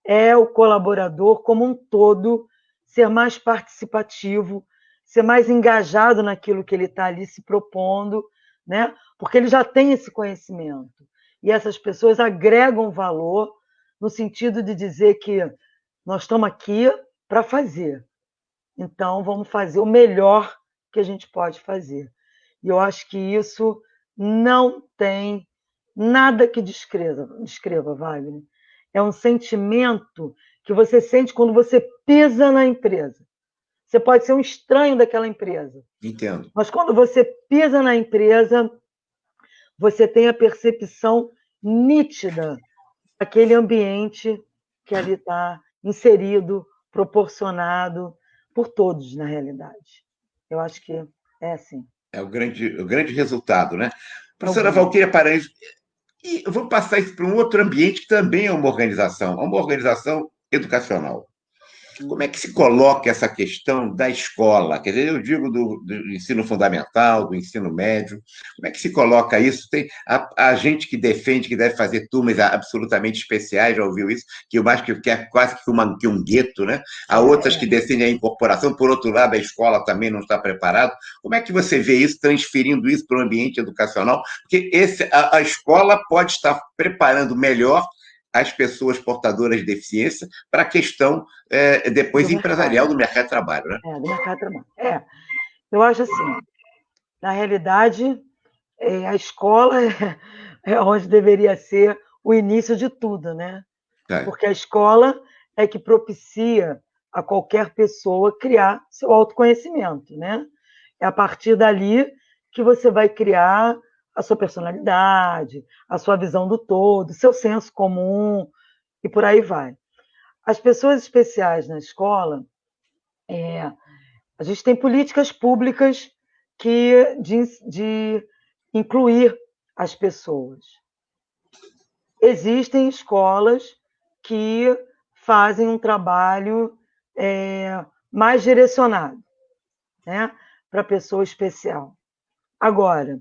é o colaborador como um todo ser mais participativo, ser mais engajado naquilo que ele está ali se propondo, né? Porque ele já tem esse conhecimento. E essas pessoas agregam valor no sentido de dizer que nós estamos aqui para fazer. Então, vamos fazer o melhor que a gente pode fazer. E eu acho que isso não tem nada que descreva, Wagner. É um sentimento que você sente quando você pisa na empresa. Você pode ser um estranho daquela empresa. Entendo. Mas quando você pisa na empresa, você tem a percepção nítida daquele ambiente que ali está inserido, proporcionado por todos, na realidade. Eu acho que é assim. É o grande resultado, né? Professora Valquíria Paranhos, e eu vou passar isso para um outro ambiente que também é uma organização educacional. Como é que se coloca essa questão da escola? Quer dizer, eu digo do ensino fundamental, do ensino médio. Como é que se coloca isso? Tem a gente que defende que deve fazer turmas absolutamente especiais, já ouviu isso? Que eu acho que é quase que um gueto, né? Há outras que defendem a incorporação, por outro lado, a escola também não está preparada. Como é que você vê isso, transferindo isso para o ambiente educacional? Porque a escola pode estar preparando melhor as pessoas portadoras de deficiência para a questão depois empresarial do mercado de trabalho, né? Do mercado de trabalho. Eu acho assim, na realidade, a escola é onde deveria ser o início de tudo, né? Porque a escola é que propicia a qualquer pessoa criar seu autoconhecimento, né? É a partir dali que você vai criar a sua personalidade, a sua visão do todo, seu senso comum, e por aí vai. As pessoas especiais na escola, a gente tem políticas públicas de incluir as pessoas. Existem escolas que fazem um trabalho mais direcionado, né, para pessoa especial. Agora,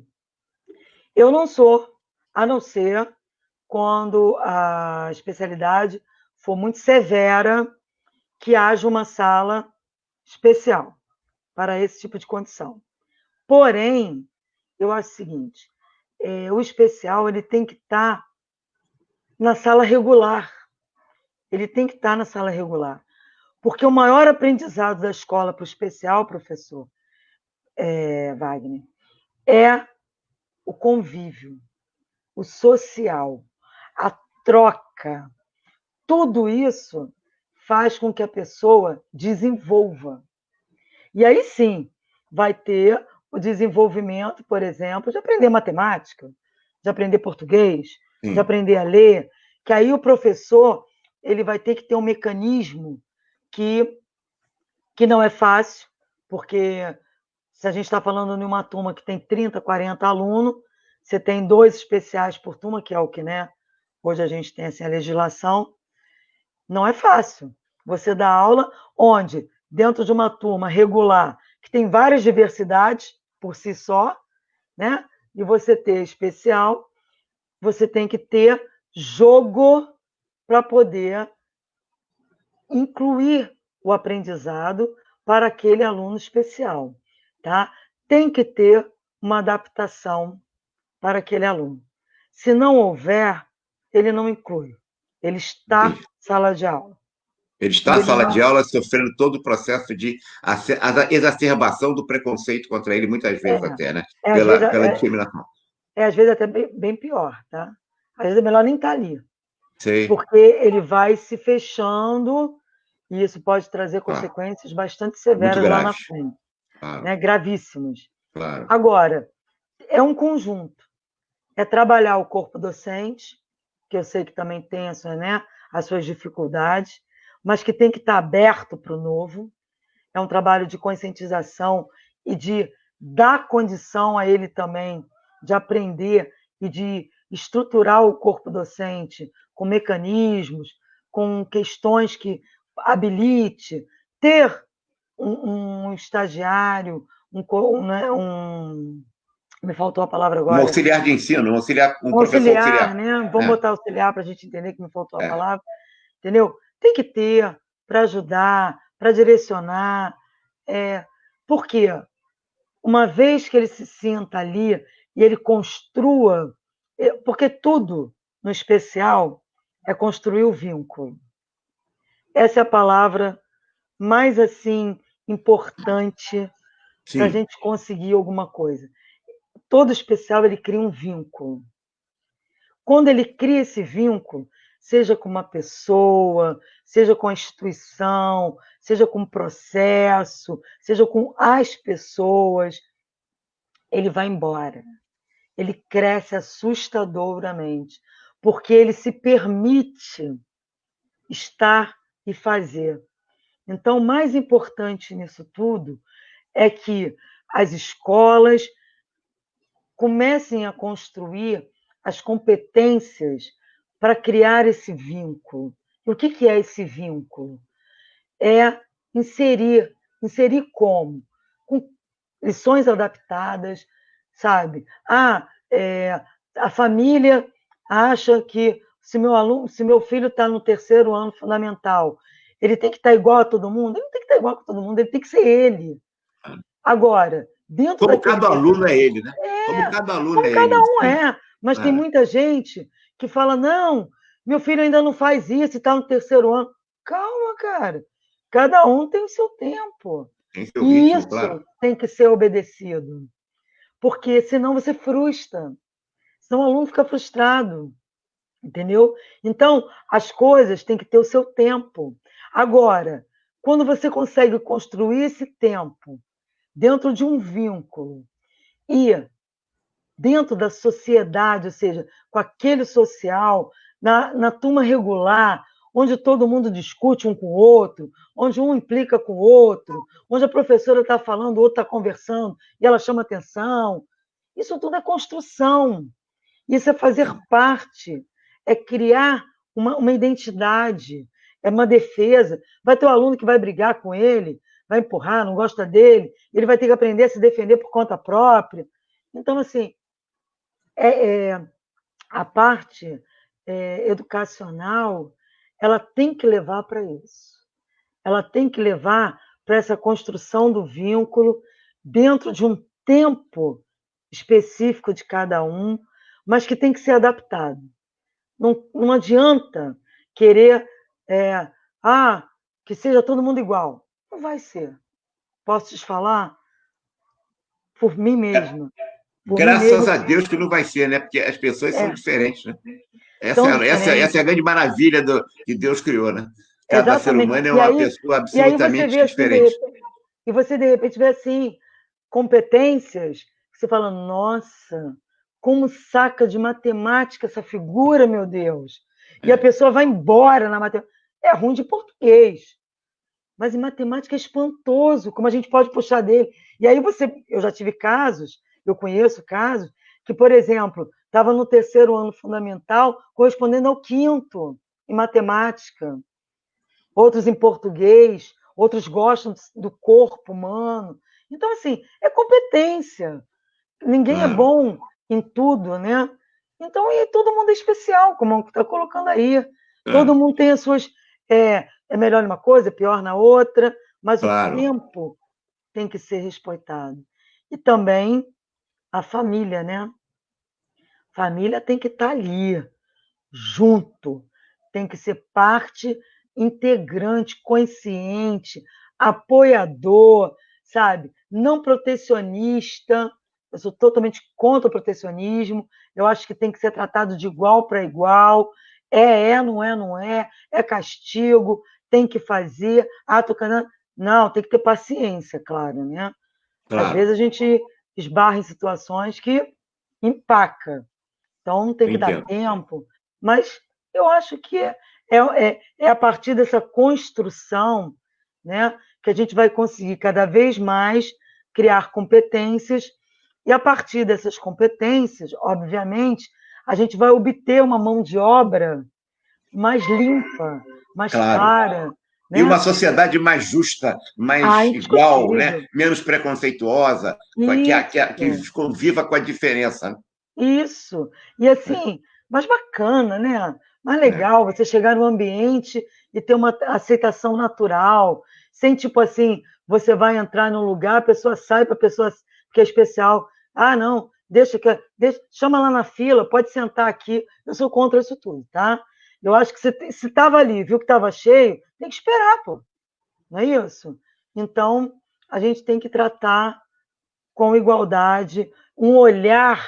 eu não sou, a não ser quando a especialidade for muito severa, que haja uma sala especial para esse tipo de condição. Porém, eu acho o seguinte, o especial ele tem que estar na sala regular. Ele tem que estar na sala regular. Porque o maior aprendizado da escola para o especial, professor Wagner, é o convívio, o social, a troca. Tudo isso faz com que a pessoa desenvolva. E aí sim, vai ter o desenvolvimento, por exemplo, de aprender matemática, de aprender português, de aprender a ler, que aí o professor ele vai ter que ter um mecanismo que não é fácil, porque se a gente está falando de uma turma que tem 30, 40 alunos, você tem 2 especiais por turma, que é o que, né? Hoje a gente tem assim, a legislação, não é fácil. Você dá aula onde, dentro de uma turma regular, que tem várias diversidades por si só, né? E você ter especial, você tem que ter jogo para poder incluir o aprendizado para aquele aluno especial, tá? Tem que ter uma adaptação para aquele aluno. Se não houver, ele não inclui. Ele está em sala de aula. Ele está na sala de aula sofrendo todo o processo de exacerbação do preconceito contra ele, muitas vezes até, né? Pela discriminação. Às vezes até bem pior, tá? Às vezes é melhor nem estar ali. Sei. Porque ele vai se fechando e isso pode trazer consequências bastante severas lá na frente. Claro. Né? Gravíssimas. Claro. Agora, é um conjunto. É trabalhar o corpo docente, que eu sei que também tem as suas dificuldades, mas que tem que estar aberto para o novo. É um trabalho de conscientização e de dar condição a ele também de aprender e de estruturar o corpo docente com mecanismos, com questões que habilite, ter um estagiário, me faltou a palavra agora. Um auxiliar de ensino, um professor auxiliar. Né? Vamos botar auxiliar para a gente entender que me faltou a palavra. Entendeu? Tem que ter para ajudar, para direcionar. Por quê? Uma vez que ele se sinta ali e ele construa, porque tudo no especial é construir o vínculo. Essa é a palavra mais assim importante para a gente conseguir alguma coisa. Todo especial ele cria um vínculo. Quando ele cria esse vínculo, seja com uma pessoa, seja com a instituição, seja com o processo, seja com as pessoas, ele vai embora. Ele cresce assustadoramente, porque ele se permite estar e fazer. Então, o mais importante nisso tudo é que as escolas comecem a construir as competências para criar esse vínculo. E o que é esse vínculo? É inserir como? Com lições adaptadas, sabe? A família acha que se meu filho está no 3º ano fundamental, ele tem que estar igual a todo mundo? Ele não tem que estar igual a todo mundo, ele tem que ser ele. Agora, dentro como cada aluno é ele, né? Como cada aluno é ele. Como cada um é. Mas tem muita gente que fala, não, meu filho ainda não faz isso e está no 3º ano. Calma, cara. Cada um tem o seu tempo. Tem seu ritmo, e isso tem que ser obedecido. Porque senão você frustra. Senão o aluno fica frustrado. Entendeu? Então, as coisas têm que ter o seu tempo. Agora, quando você consegue construir esse tempo dentro de um vínculo e dentro da sociedade, ou seja, com aquele social, na turma regular, onde todo mundo discute um com o outro, onde um implica com o outro, onde a professora está falando, o outro está conversando, e ela chama atenção. Isso tudo é construção. Isso é fazer parte, é criar uma identidade, é uma defesa. Vai ter um aluno que vai brigar com ele, vai empurrar, não gosta dele, ele vai ter que aprender a se defender por conta própria. Então, assim, a parte educacional, ela tem que levar para isso. Ela tem que levar para essa construção do vínculo dentro de um tempo específico de cada um, mas que tem que ser adaptado. Não adianta querer que seja todo mundo igual. Não vai ser. Posso te falar por mim mesma. Por mim Graças a mesma. Deus que não vai ser, né? Porque as pessoas são diferentes, né? São diferentes. Essa é a grande maravilha que Deus criou, né? Cada ser Exatamente. humano é uma pessoa E aí você absolutamente vê assim, diferente. e você de repente vê assim, competências, que você fala, nossa, como saca de matemática essa figura, meu Deus. E a pessoa vai embora na matemática. É ruim de português, mas em matemática é espantoso, como a gente pode puxar dele. E aí eu já tive casos, eu conheço casos, que, por exemplo, estava no terceiro ano fundamental, correspondendo ao quinto em matemática, outros em português, outros gostam do corpo humano. Então, assim, é competência. Ninguém é Claro. bom em tudo, né? Então, e todo mundo é especial, como está colocando aí. Todo mundo tem as suas. É melhor numa coisa, é pior na outra, mas o Claro. tempo tem que ser respeitado. E também a família, né? Família tem que estar ali, junto, tem que ser parte integrante, consciente, apoiador, sabe? Não protecionista. Eu sou totalmente contra o protecionismo. Eu acho que tem que ser tratado de igual para igual. Não é, não é. É castigo, tem que fazer. Ah, tô canando. Não, tem que ter paciência, claro, né? Às Claro. vezes a gente esbarra em situações que empaca. Então, tem que dar Entendo. tempo. Mas eu acho que é a partir dessa construção, né, que a gente vai conseguir cada vez mais criar competências. E a partir dessas competências, obviamente, a gente vai obter uma mão de obra mais limpa, mais Claro. clara, E uma né? sociedade mais justa, mais igual, né? Indiscutível. Menos preconceituosa, que Isso. conviva com a diferença. Né? Isso. E assim, mais bacana, né? Mais É. legal você chegar no ambiente e ter uma aceitação natural, sem tipo assim, você vai entrar num lugar, a pessoa sai para a pessoa que é especial. Ah, não, deixa, chama lá na fila, pode sentar aqui. Eu sou contra isso tudo, tá? Eu acho que se estava ali, viu que estava cheio, tem que esperar, pô. Não é isso? Então, a gente tem que tratar com igualdade, um olhar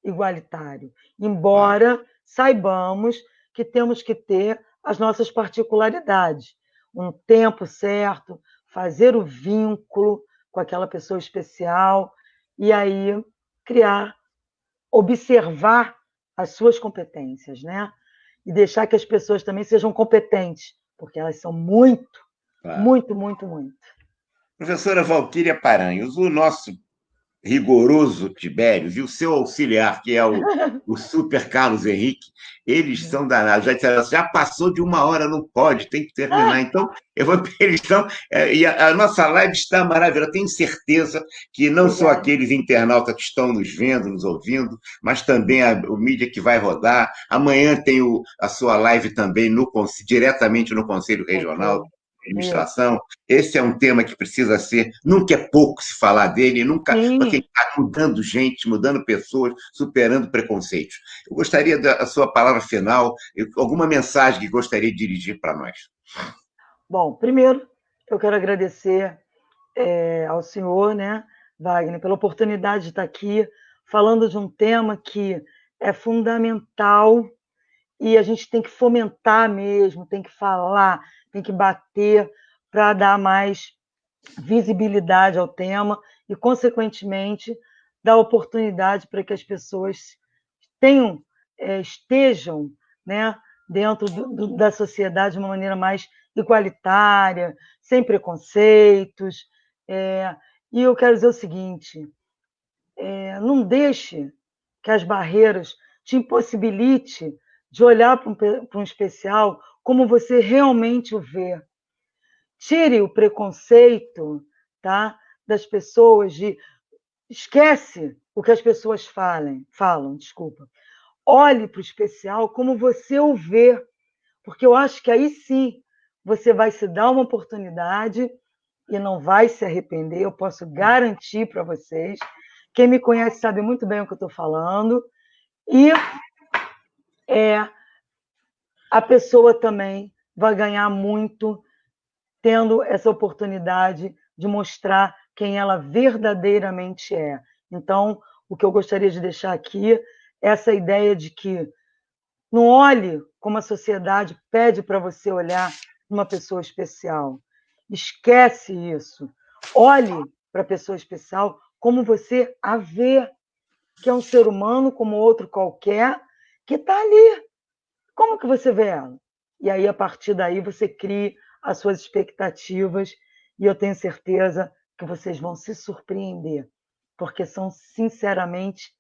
igualitário, Claro. embora saibamos que temos que ter as nossas particularidades, um tempo certo, fazer o vínculo com aquela pessoa especial e aí criar, observar as suas competências, né? E deixar que as pessoas também sejam competentes, porque elas são muito, Claro. muito, muito, muito. Professora Valquíria Paranhos, o nosso rigoroso Tibérios e o seu auxiliar, que é o super Carlos Henrique, eles são danados. Já disseram assim, já passou de uma hora, não pode, tem que terminar. Então, eu vou. Eles estão. E a nossa live está maravilhosa. Eu tenho certeza que não só Obrigada. aqueles internautas que estão nos vendo, nos ouvindo, mas também o mídia que vai rodar. Amanhã tem a sua live também diretamente no Conselho Regional Ok. de Isso. Administração. Esse é um tema que precisa ser, nunca é pouco se falar dele, nunca, porque Sim. está mudando gente, mudando pessoas, superando preconceitos. Eu gostaria da sua palavra final, alguma mensagem que gostaria de dirigir para nós. Bom, primeiro, eu quero agradecer ao senhor, né, Wagner, pela oportunidade de estar aqui falando de um tema que é fundamental e a gente tem que fomentar mesmo, tem que falar, tem que bater para dar mais visibilidade ao tema e, consequentemente, dar oportunidade para que as pessoas tenham, estejam, né, dentro da sociedade de uma maneira mais igualitária, sem preconceitos. E eu quero dizer o seguinte: não deixe que as barreiras te impossibilite de olhar para um especial como você realmente o vê. Tire o preconceito, tá, das pessoas de esquece o que as pessoas falam, desculpa. Olhe para o especial como você o vê, porque eu acho que aí sim você vai se dar uma oportunidade e não vai se arrepender, eu posso garantir para vocês. Quem me conhece sabe muito bem o que eu estou falando. E a pessoa também vai ganhar muito tendo essa oportunidade de mostrar quem ela verdadeiramente é. Então, o que eu gostaria de deixar aqui é essa ideia de que não olhe como a sociedade pede para você olhar uma pessoa especial. Esquece isso. Olhe para a pessoa especial como você a vê, que é um ser humano como outro qualquer, que está ali. Como que você vê ela? E aí, a partir daí, você cria as suas expectativas e eu tenho certeza que vocês vão se surpreender, porque são, sinceramente,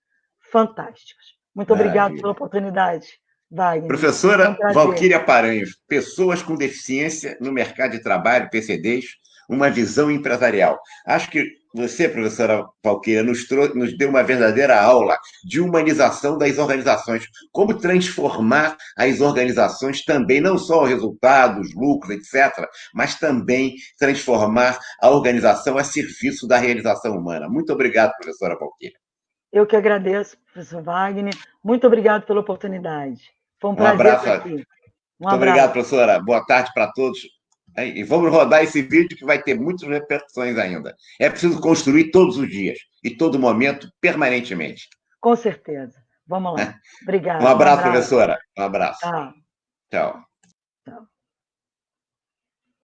fantásticos. Muito obrigada pela Maravilha. oportunidade, Wagner. É um Professora prazer. Valquíria Paranhos, pessoas com deficiência no mercado de trabalho, PCDs, uma visão empresarial. Acho que você, professora Valquíria, nos deu uma verdadeira aula de humanização das organizações, como transformar as organizações também, não só resultados, lucros, etc., mas também transformar a organização a serviço da realização humana. Muito obrigado, professora Valquíria. Eu que agradeço, professor Wagner. Muito obrigado pela oportunidade. Foi um Um prazer abraço. estar aqui. Um Muito obrigado, abraço. professora. Boa tarde para todos. E vamos rodar esse vídeo que vai ter muitas repercussões ainda. É preciso construir todos os dias e todo momento, permanentemente. Com certeza. Vamos lá. Um Obrigado. Um abraço, abraço. professora. Um abraço. Tchau. Tchau.